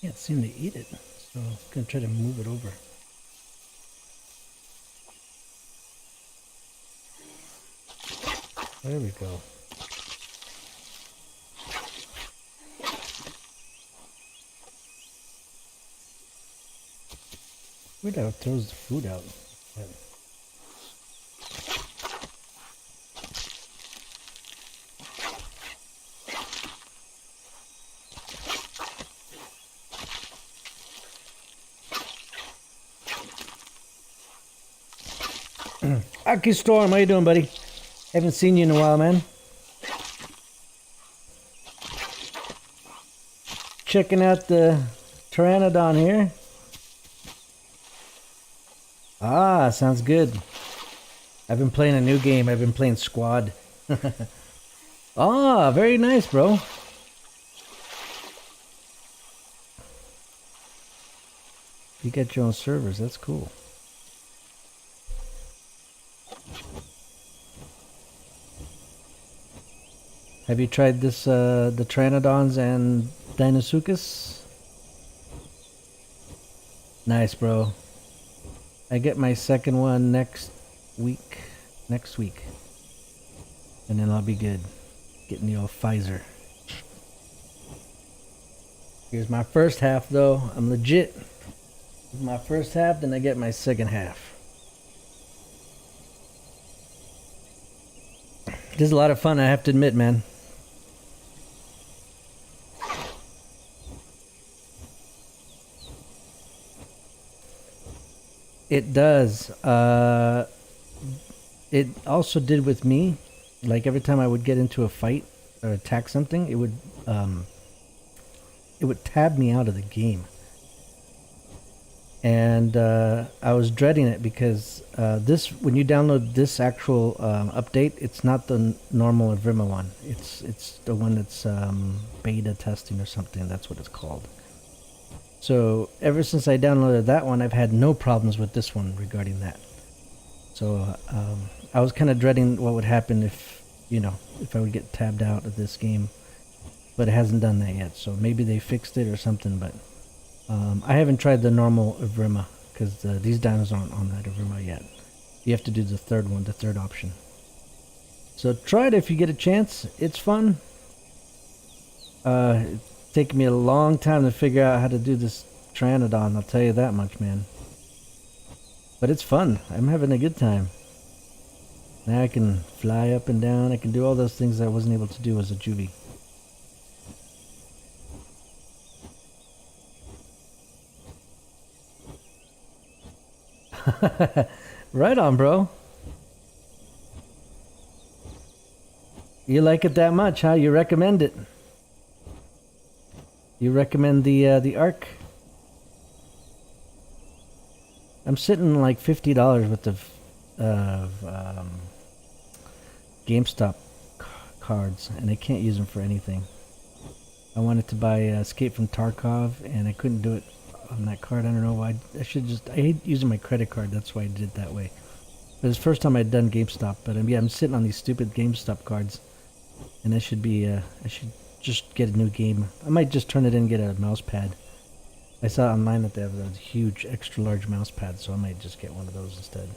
Can't seem to eat it, so I'm gonna try to move it over. There we go. Weird how it throws the food out. Aki Storm, how you doing, buddy? Haven't seen you in a while, man. Checking out the Pteranodon here. Ah, sounds good. I've been playing a new game. I've been playing Squad. Ah, very nice, bro. You got your own servers. That's cool. Have you tried this, the Pteranodons and Deinosuchus? Nice, bro. I get my second one next week. And then I'll be good. Getting the old Pfizer. Here's my first half, though. I'm legit. My first half, then I get my second half. This is a lot of fun, I have to admit, man. It does. It also did with me. Like every time I would get into a fight or attack something, it would tab me out of the game. And I was dreading it because when you download this actual update, it's not the normal Evrima one. It's the one that's beta testing or something. That's what it's called. So ever since I downloaded that one, I've had no problems with this one regarding that. So I was kind of dreading what would happen if I would get tabbed out of this game, but it hasn't done that yet. So maybe they fixed it or something. But I haven't tried the normal Evrima because these dinos aren't on that Evrima yet. You have to do the third one, the third option. So try it if you get a chance. It's fun. It's taken me a long time to figure out how to do this Pteranodon, I'll tell you that much, man. But it's fun. I'm having a good time. Now I can fly up and down. I can do all those things I wasn't able to do as a juvie. Right on, bro. You like it that much, huh? You recommend it. You recommend the Ark? I'm sitting like $50 worth of GameStop cards, and I can't use them for anything. I wanted to buy Escape from Tarkov, and I couldn't do it on that card. I don't know why. I hate using my credit card. That's why I did it that way. It was the first time I'd done GameStop, but yeah, I'm sitting on these stupid GameStop cards, and I should just get a new game. I might just turn it in and get a mouse pad. I saw online that they have those huge, extra large mouse pads, so I might just get one of those instead.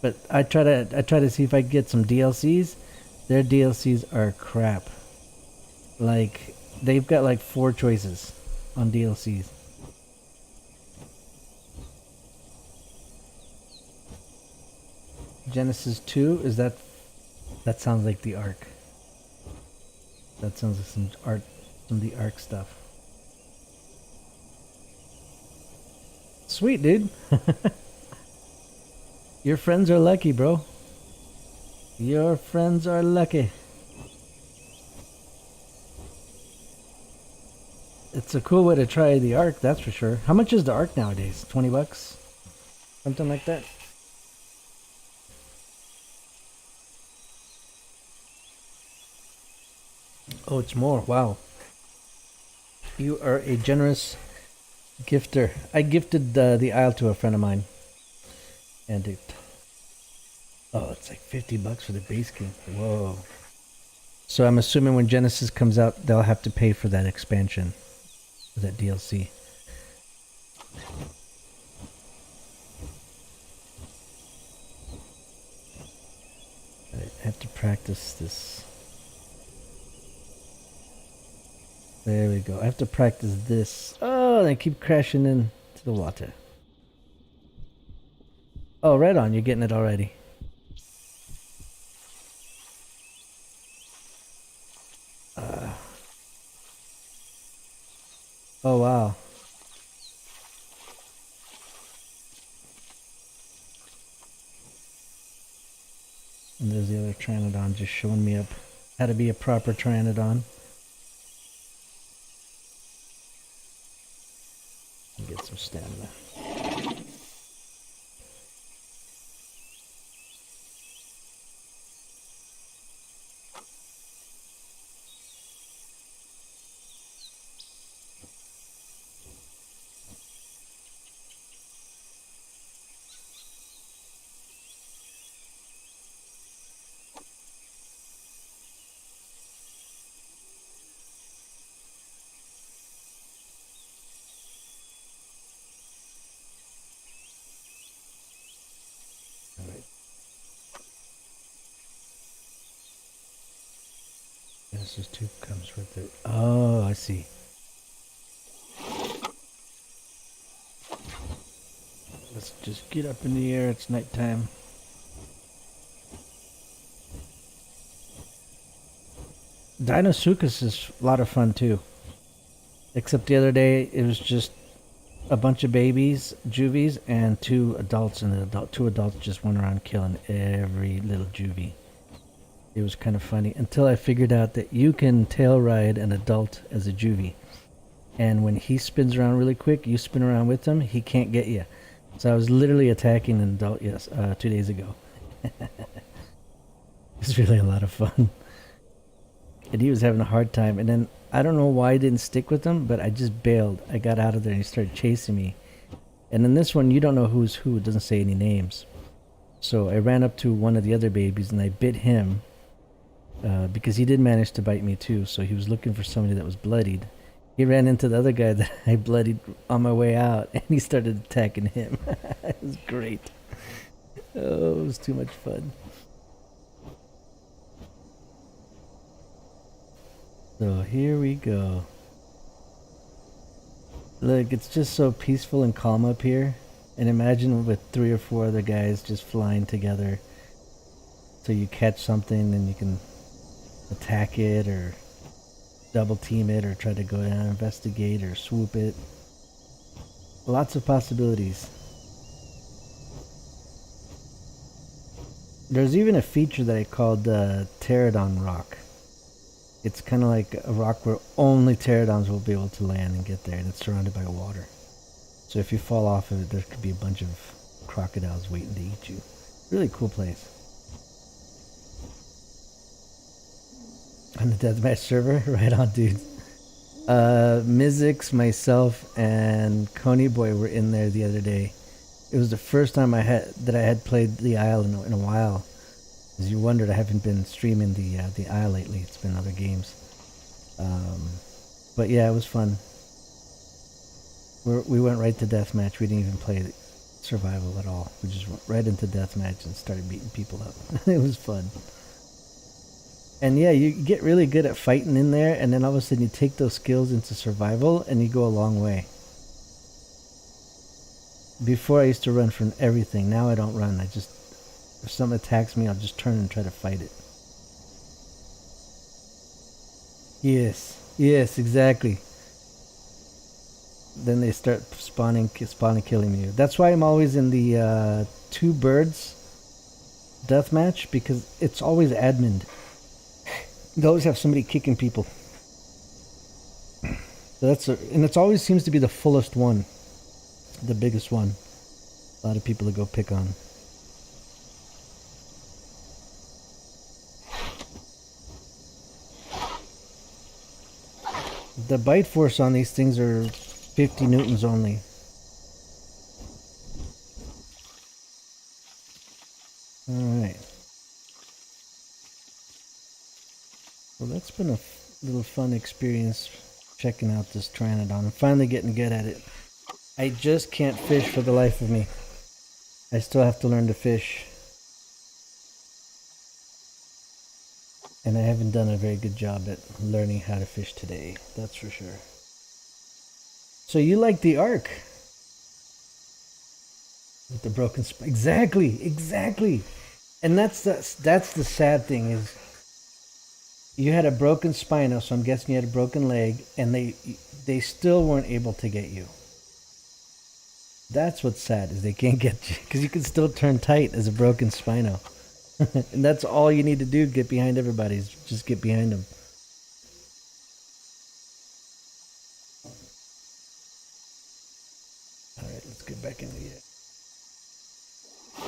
But I try to see if I can get some DLCs. Their DLCs are crap. Like, they've got like 4 choices on DLCs. Genesis 2, is that sounds like the Ark. That sounds like some of the Ark stuff. Sweet, dude. Your friends are lucky, bro. Your friends are lucky. It's a cool way to try the Ark, that's for sure. How much is the Ark nowadays? 20 bucks? Something like that? Oh, it's more. Wow. You are a generous gifter. I gifted the Isle to a friend of mine. And it's like 50 bucks for the base game. Whoa. So I'm assuming when Genesis comes out, they'll have to pay for that expansion. For that DLC. I have to practice this. There we go. I have to practice this. Oh, they keep crashing into the water. Oh, right on. You're getting it already. Oh, wow. And there's the other Pteranodon just showing me up how to be a proper Pteranodon. Get some stamina. Genesis 2 comes with it. Oh, I see. Let's just get up in the air. It's nighttime. Dinosuchus is a lot of fun too. Except the other day it was just a bunch of babies, juvies, and 2 adults, and the 2 adults just went around killing every little juvie. It was kind of funny until I figured out that you can tail ride an adult as a juvie. And when he spins around really quick, you spin around with him, he can't get you. So I was literally attacking an adult 2 days ago. It's really a lot of fun. And he was having a hard time. And then I don't know why I didn't stick with him, but I just bailed. I got out of there and he started chasing me. And in this one, you don't know who's who. It doesn't say any names. So I ran up to one of the other babies and I bit him. Because he did manage to bite me too, so he was looking for somebody that was bloodied. He ran into the other guy that I bloodied on my way out, and he started attacking him. It was great. Oh, it was too much fun. So here we go. Look, it's just so peaceful and calm up here. And imagine with 3 or 4 other guys just flying together. So you catch something and you can attack it or double team it or try to go down, investigate or swoop it. Lots of possibilities. There's even a feature that I called Pterodon Rock. It's kind of like a rock where only pterodons will be able to land and get there, and it's surrounded by water. So if you fall off of it, there could be a bunch of crocodiles waiting to eat you. Really cool place. On the deathmatch server? Right on, dude. Mizix, myself, and Coney Boy were in there the other day. It was the first time I had played the Isle in a while. As you wondered, I haven't been streaming the Isle lately. It's been other games. But yeah, it was fun. We went right to deathmatch. We didn't even play survival at all. We just went right into deathmatch and started beating people up. It was fun. And yeah, you get really good at fighting in there, and then all of a sudden you take those skills into survival, and you go a long way. Before I used to run from everything. Now I don't run. If something attacks me, I'll just turn and try to fight it. Yes, exactly. Then they start spawning killing you. That's why I'm always in the 2 birds deathmatch, because it's always admin. They always have somebody kicking people. So and it always seems to be the fullest one, the biggest one. A lot of people to go pick on. The bite force on these things are 50 newtons only. Alright. Well, that's been a little fun experience checking out this Pteranodon. I'm finally getting good at it. I just can't fish for the life of me. I still have to learn to fish. And I haven't done a very good job at learning how to fish today. That's for sure. So you like the Ark? With the broken spine. Exactly. And that's the sad thing is you had a broken spino, so I'm guessing you had a broken leg, and they still weren't able to get you. That's what's sad, is they can't get you, because you can still turn tight as a broken spino. And that's all you need to do, get behind everybody, is just get behind them. Alright, let's get back into it.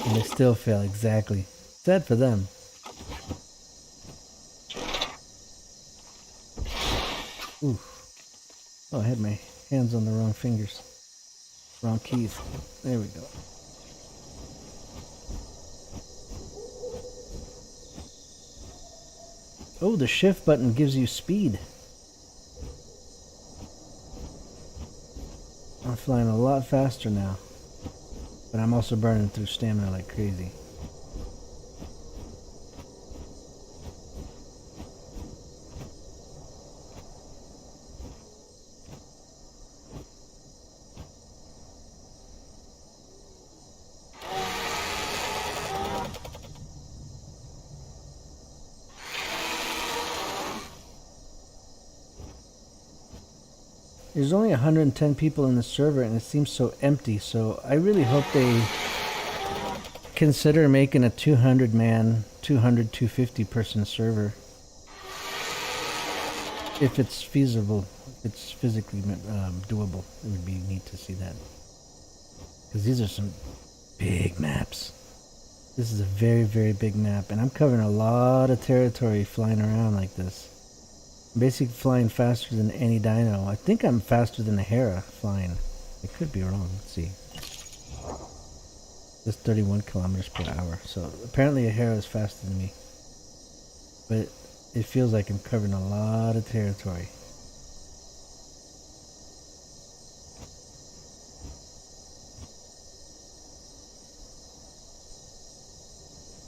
And they still fail, exactly. Sad for them. Ooh. Oh, I had my hands on the wrong fingers. Wrong keys. There we go. Oh, the shift button gives you speed. I'm flying a lot faster now. But I'm also burning through stamina like crazy. There's only 110 people in the server and it seems so empty, so I really hope they consider making a 200-man, 250 person server. If it's feasible, if it's physically doable, it would be neat to see that. Because these are some big maps. This is a very, very big map, and I'm covering a lot of territory flying around like this. I'm basically flying faster than any dino. I think I'm faster than a Hera flying. I could be wrong. Let's see. That's 31 kilometers per hour. So apparently a Hera is faster than me. But it feels like I'm covering a lot of territory.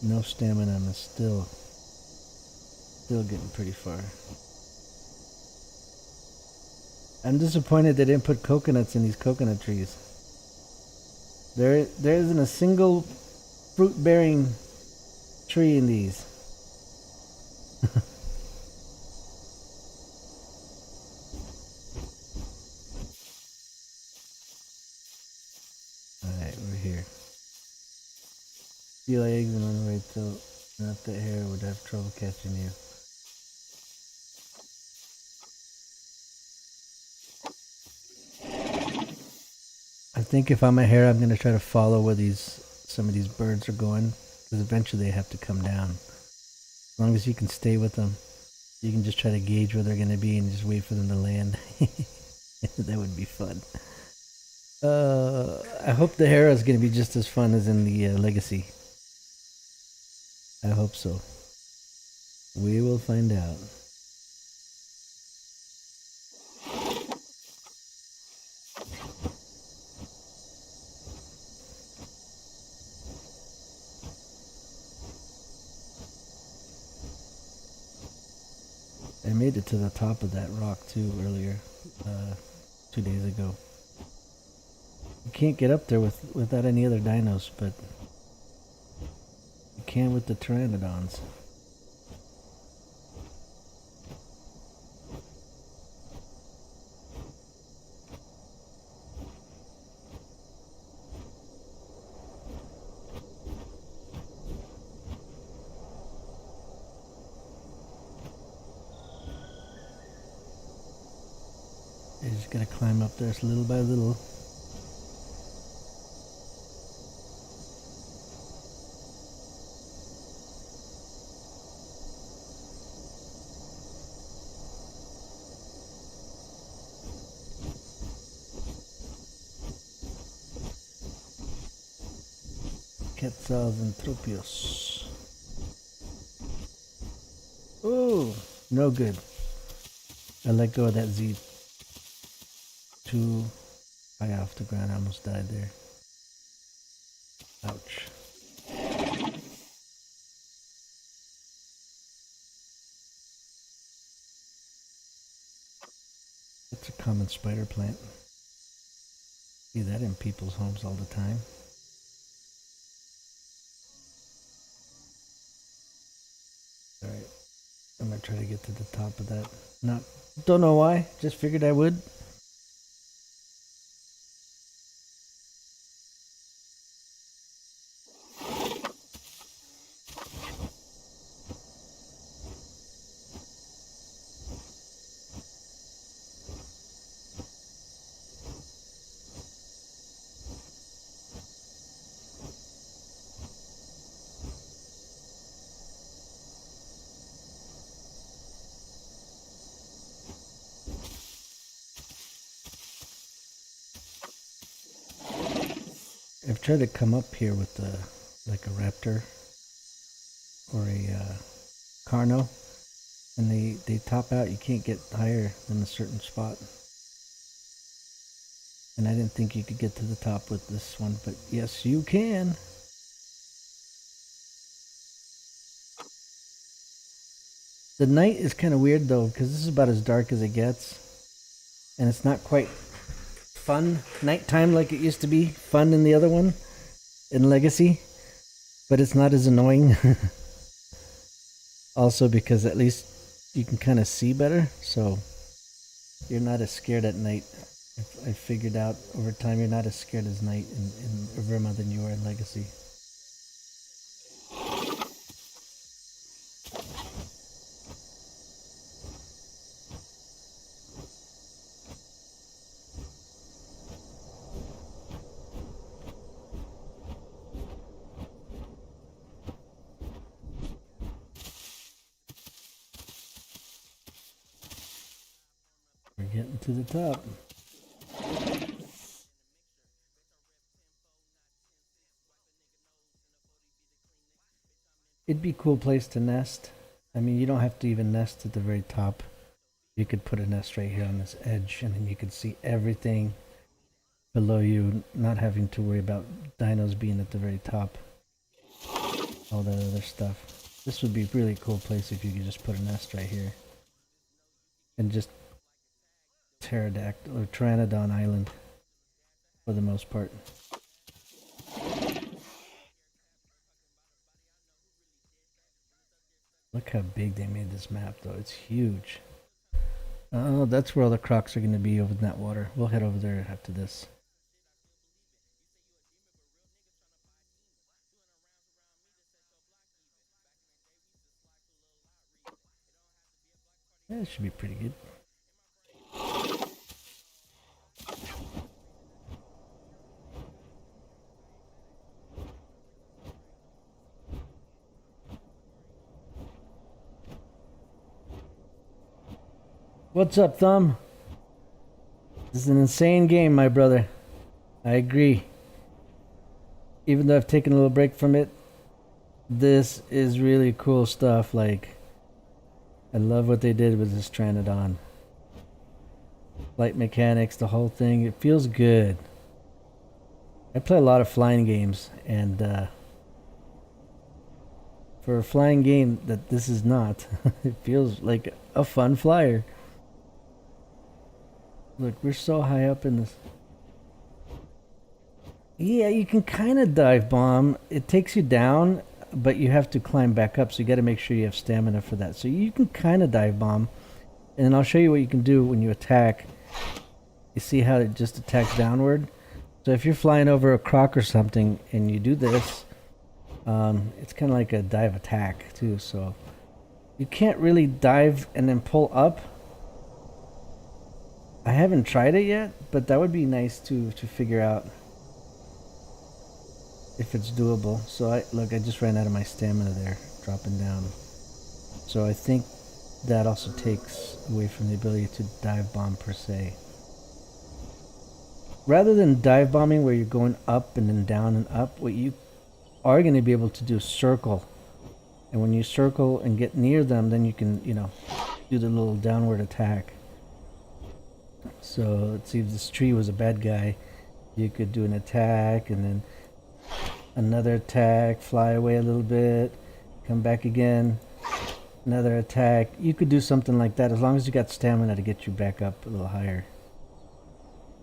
No stamina, I'm still getting pretty far. I'm disappointed they didn't put coconuts in these coconut trees. There isn't a single fruit-bearing tree in these. Alright, we're here. Steal eggs and run away till not that hare would have trouble catching you. I think if I'm a hare, I'm gonna try to follow where some of these birds are going, because eventually they have to come down. As long as you can stay with them, you can just try to gauge where they're gonna be and just wait for them to land. That would be fun. I hope the hare is gonna be just as fun as in the Legacy. I hope so. We will find out. I made it to the top of that rock too earlier, 2 days ago. You can't get up there without any other dinos, but you can with the pteranodons. You just gotta climb up there little by little. Quetzals and tropios. Oh, no good. I let go of that Z. Too high off the ground. I almost died there. Ouch. That's a common spider plant. See that in people's homes all the time. Alright. I'm gonna try to get to the top of that. Don't know why. Just figured I would. I've tried to come up here with like a raptor or a carno, and they top out. You can't get higher than a certain spot. And I didn't think you could get to the top with this one, but yes, you can. The night is kind of weird though, because this is about as dark as it gets, and it's not quite fun nighttime like it used to be fun in the other one in Legacy, but it's not as annoying. Also because at least you can kind of see better, so you're not as scared at night. I figured out over time you're not as scared as night in Evrima than you are in Legacy. We're getting to the top. It'd be a cool place to nest. I mean, you don't have to even nest at the very top. You could put a nest right here on this edge, and then you could see everything below you, not having to worry about dinos being at the very top. all that other stuff. This would be a really cool place if you could just put a nest right here. And just pterodactyl or Pteranodon Island for the most part. Look how big they made this map though. It's huge. Oh, that's where all the crocs are going to be over in that water. We'll head over there after this. Yeah, it should be pretty good. What's up, Thumb? This is an insane game, my brother. I agree. Even though I've taken a little break from it, this is really cool stuff. Like, I love what they did with this Pteranodon. Flight mechanics, the whole thing. It feels good. I play a lot of flying games, and for a flying game that this is not, it feels like a fun flyer. Look, we're so high up in this. Yeah, you can kind of dive bomb. It takes you down, but you have to climb back up, so you got to make sure you have stamina for that. So you can kind of dive bomb, and I'll show you what you can do when you attack. You see how it just attacks downward? So if you're flying over a croc or something and you do this, it's kind of like a dive attack too. So you can't really dive and then pull up. I haven't tried it yet, but that would be nice to figure out if it's doable. So I just ran out of my stamina there, dropping down. So I think that also takes away from the ability to dive bomb per se. Rather than dive bombing where you're going up and then down and up, what you are going to be able to do is circle. And when you circle and get near them, then you can, do the little downward attack. So let's see, if this tree was a bad guy, you could do an attack and then another attack, fly away a little bit, come back again, another attack. You could do something like that as long as you got stamina to get you back up a little higher.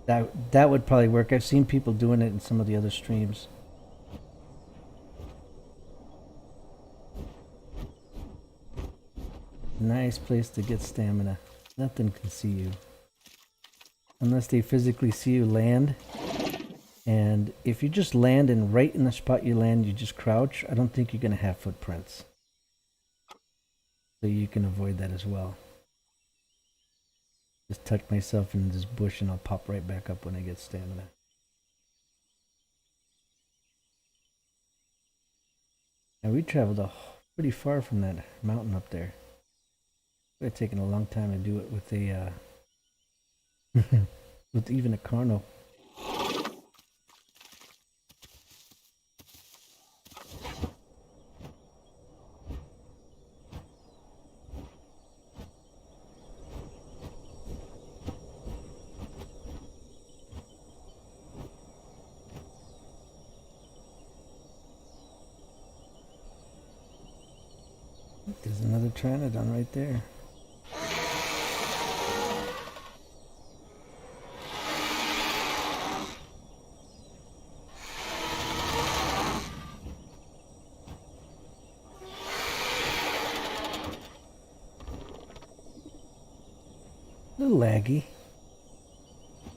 That would probably work. I've seen people doing it in some of the other streams. Nice place to get stamina. Nothing can see you. Unless they physically see you land. And if you just land and right in the spot you land, you just crouch, I don't think you're going to have footprints. So you can avoid that as well. Just tuck myself in this bush and I'll pop right back up when I get stamina. And we traveled pretty far from that mountain up there. It would have taken a long time to do it with a with even a Carno. There's another Pteranodon right there. A little laggy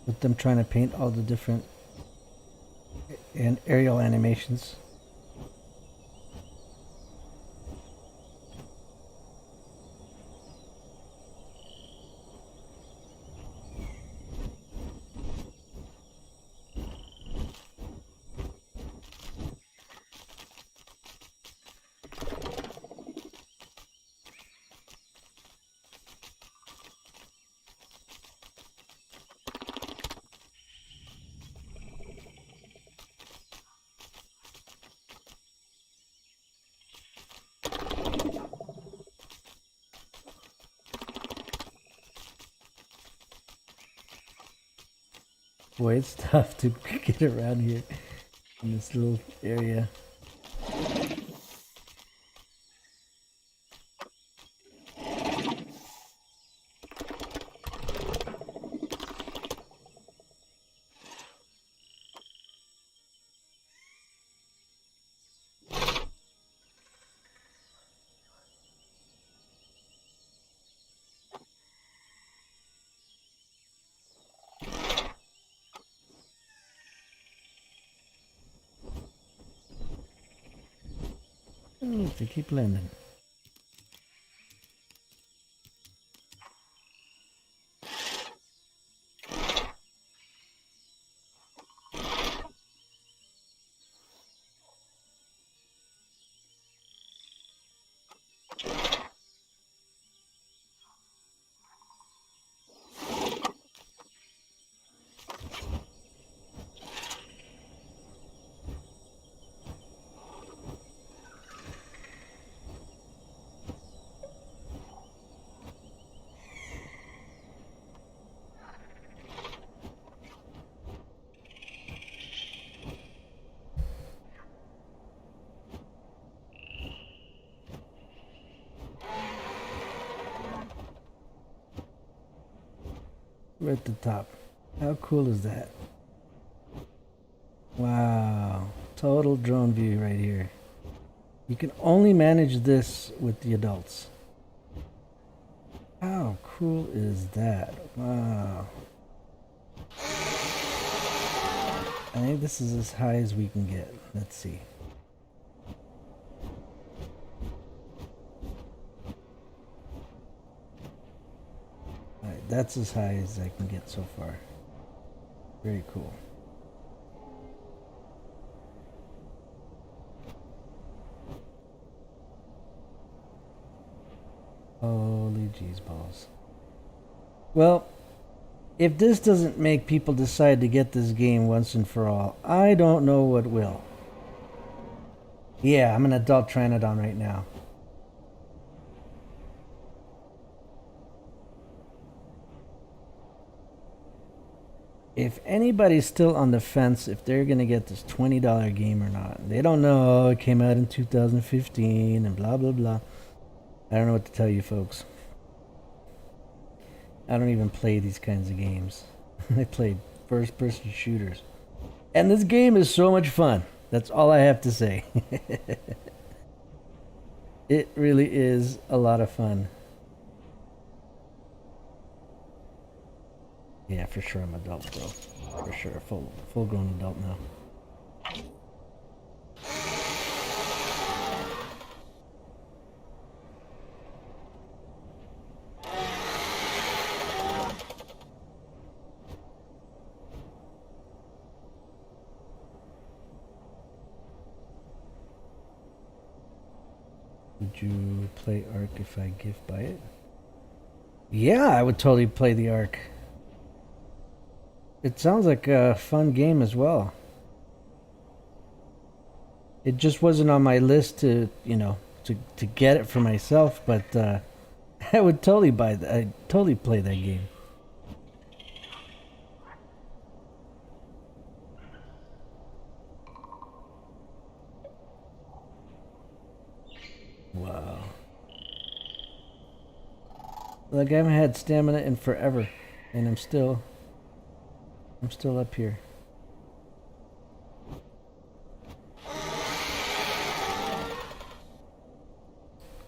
with them trying to paint all the different aerial animations. Boy, it's tough to get around here in this little area. They keep landing. We're at the top. How cool is that? Wow. Total drone view right here. You can only manage this with the adults. How cool is that? Wow. I think this is as high as we can get. Let's see. Alright, that's as high as I can get so far. Very cool. Holy jeez balls. Well, if this doesn't make people decide to get this game once and for all, I don't know what will. Yeah, I'm an adult Pteranodon right now. If anybody's still on the fence if they're gonna get this $20 game or not, they don't know, it came out in 2015 and blah blah blah. I don't know what to tell you folks. I don't even play these kinds of games. I play first-person shooters. And this game is so much fun. That's all I have to say. It really is a lot of fun. Yeah, for sure I'm adult, bro. For sure, full-grown adult now. Would you play Ark if I gift buy it? Yeah, I would totally play the Ark. It sounds like a fun game as well. It just wasn't on my list to, you know, to get it for myself, but I would totally buy that. I'd totally play that game. Wow. Like I haven't had stamina in forever, and I'm still up here.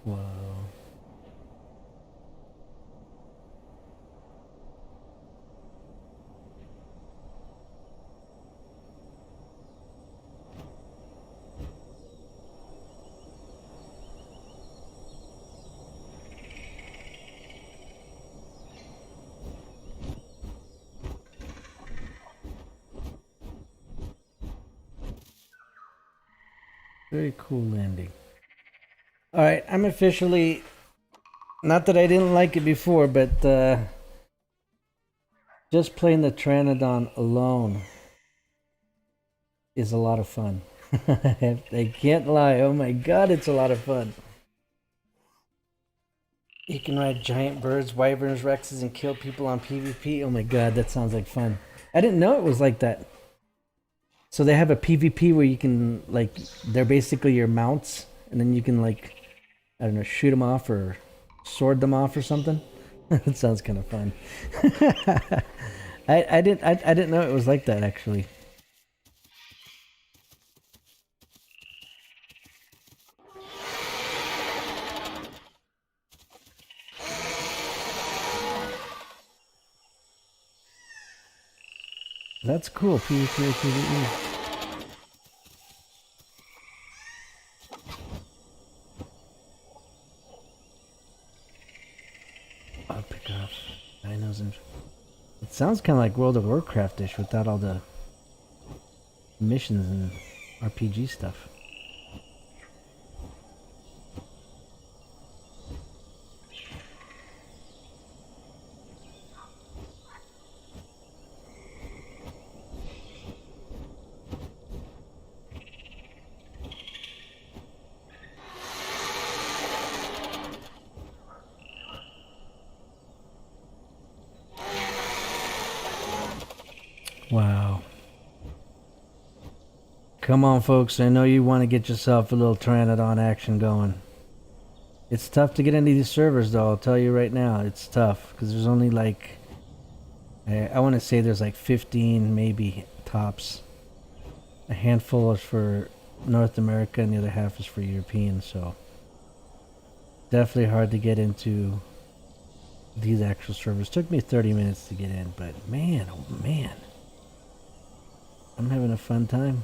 Wow. Very cool landing. Alright, I'm officially... Not that I didn't like it before, but just playing the Pteranodon alone is a lot of fun. I can't lie. Oh my god, it's a lot of fun. You can ride giant birds, wyverns, rexes, and kill people on PvP. Oh my god, that sounds like fun. I didn't know it was like that. So they have a PvP where you can, like, they're basically your mounts, and then you can, like, I don't know, shoot them off or sword them off or something. That sounds kind of fun. I didn't know it was like that actually. That's cool. PvP or PvE. I'll pick off dinos and... It sounds kind of like World of Warcraft-ish without all the missions and RPG stuff. Wow. Come on, folks. I know you want to get yourself a little Pteranodon action going. It's tough to get into these servers, though. I'll tell you right now. It's tough. Because there's only like... I want to say there's like 15, maybe, tops. A handful is for North America and the other half is for Europeans, so... Definitely hard to get into these actual servers. Took me 30 minutes to get in, but man, oh man. I'm having a fun time.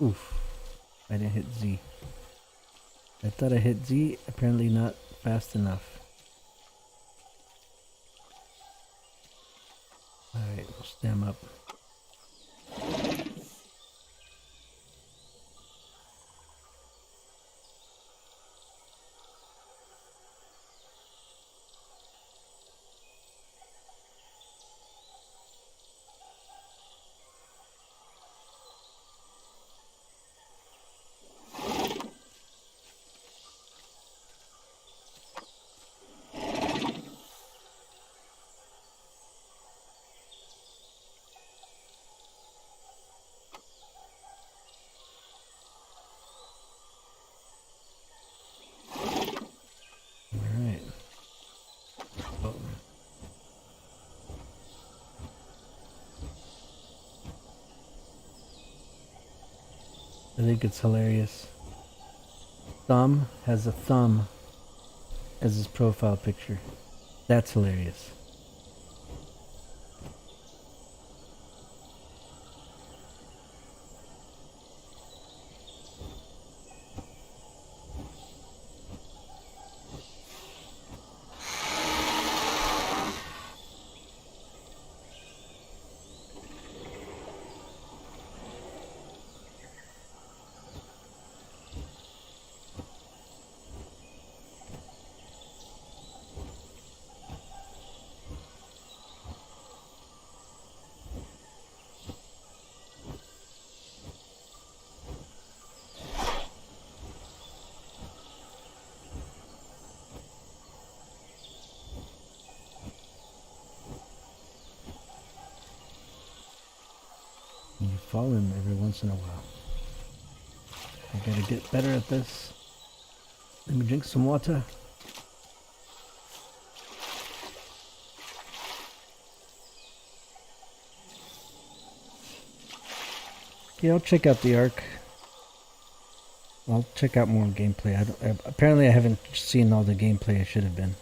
Oof. I didn't hit Z. I thought I hit Z. Apparently not fast enough. Alright, we'll stem up. I think it's hilarious. Thumb has a thumb as his profile picture. That's hilarious. You fall in every once in a while. I gotta get better at this. Let me drink some water. Okay, I'll check out the Ark. I'll check out more gameplay. Apparently I haven't seen all the gameplay I should have been.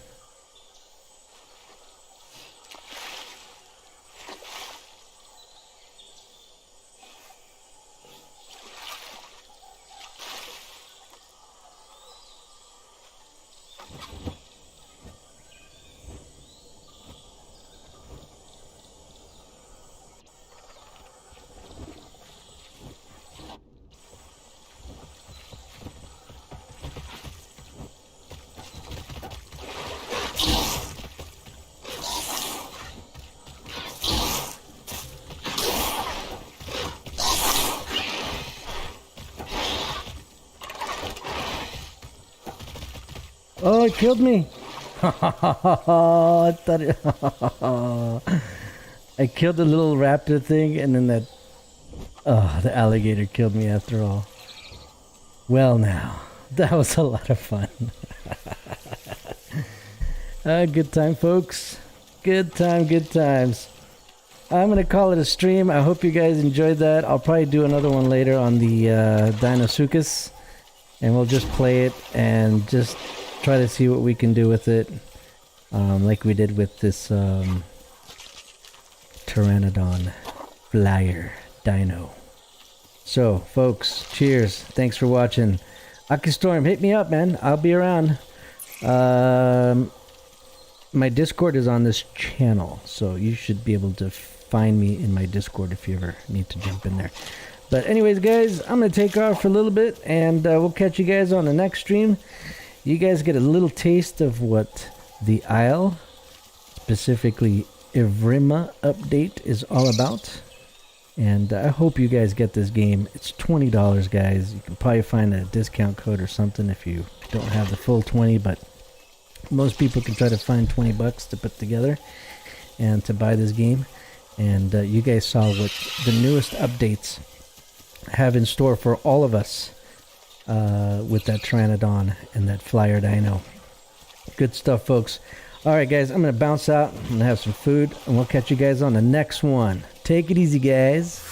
Oh, it killed me! I thought it... I killed the little raptor thing and then that... Oh, the alligator killed me after all. Well now, that was a lot of fun. Good time, folks. Good time, good times. I'm gonna call it a stream. I hope you guys enjoyed that. I'll probably do another one later on the Dinosuchus. And we'll just play it and just try to see what we can do with it. Like we did with this Pteranodon flyer dino. So, folks, cheers. Thanks for watching. Storm, hit me up, man. I'll be around. My Discord is on this channel, so you should be able to find me in my Discord if you ever need to jump in there. But anyways, guys, I'm going to take off for a little bit, and we'll catch you guys on the next stream. You guys get a little taste of what the Isle, specifically Evrima update, is all about. And I hope you guys get this game. It's $20, guys. You can probably find a discount code or something if you don't have the full 20, but most people can try to find 20 bucks to put together and to buy this game. And you guys saw what the newest updates have in store for all of us with that Pteranodon and that Flyer Dino. Good stuff, folks. Alright, guys, I'm going to bounce out. I'm going to have some food, and we'll catch you guys on the next one. Take it easy, guys.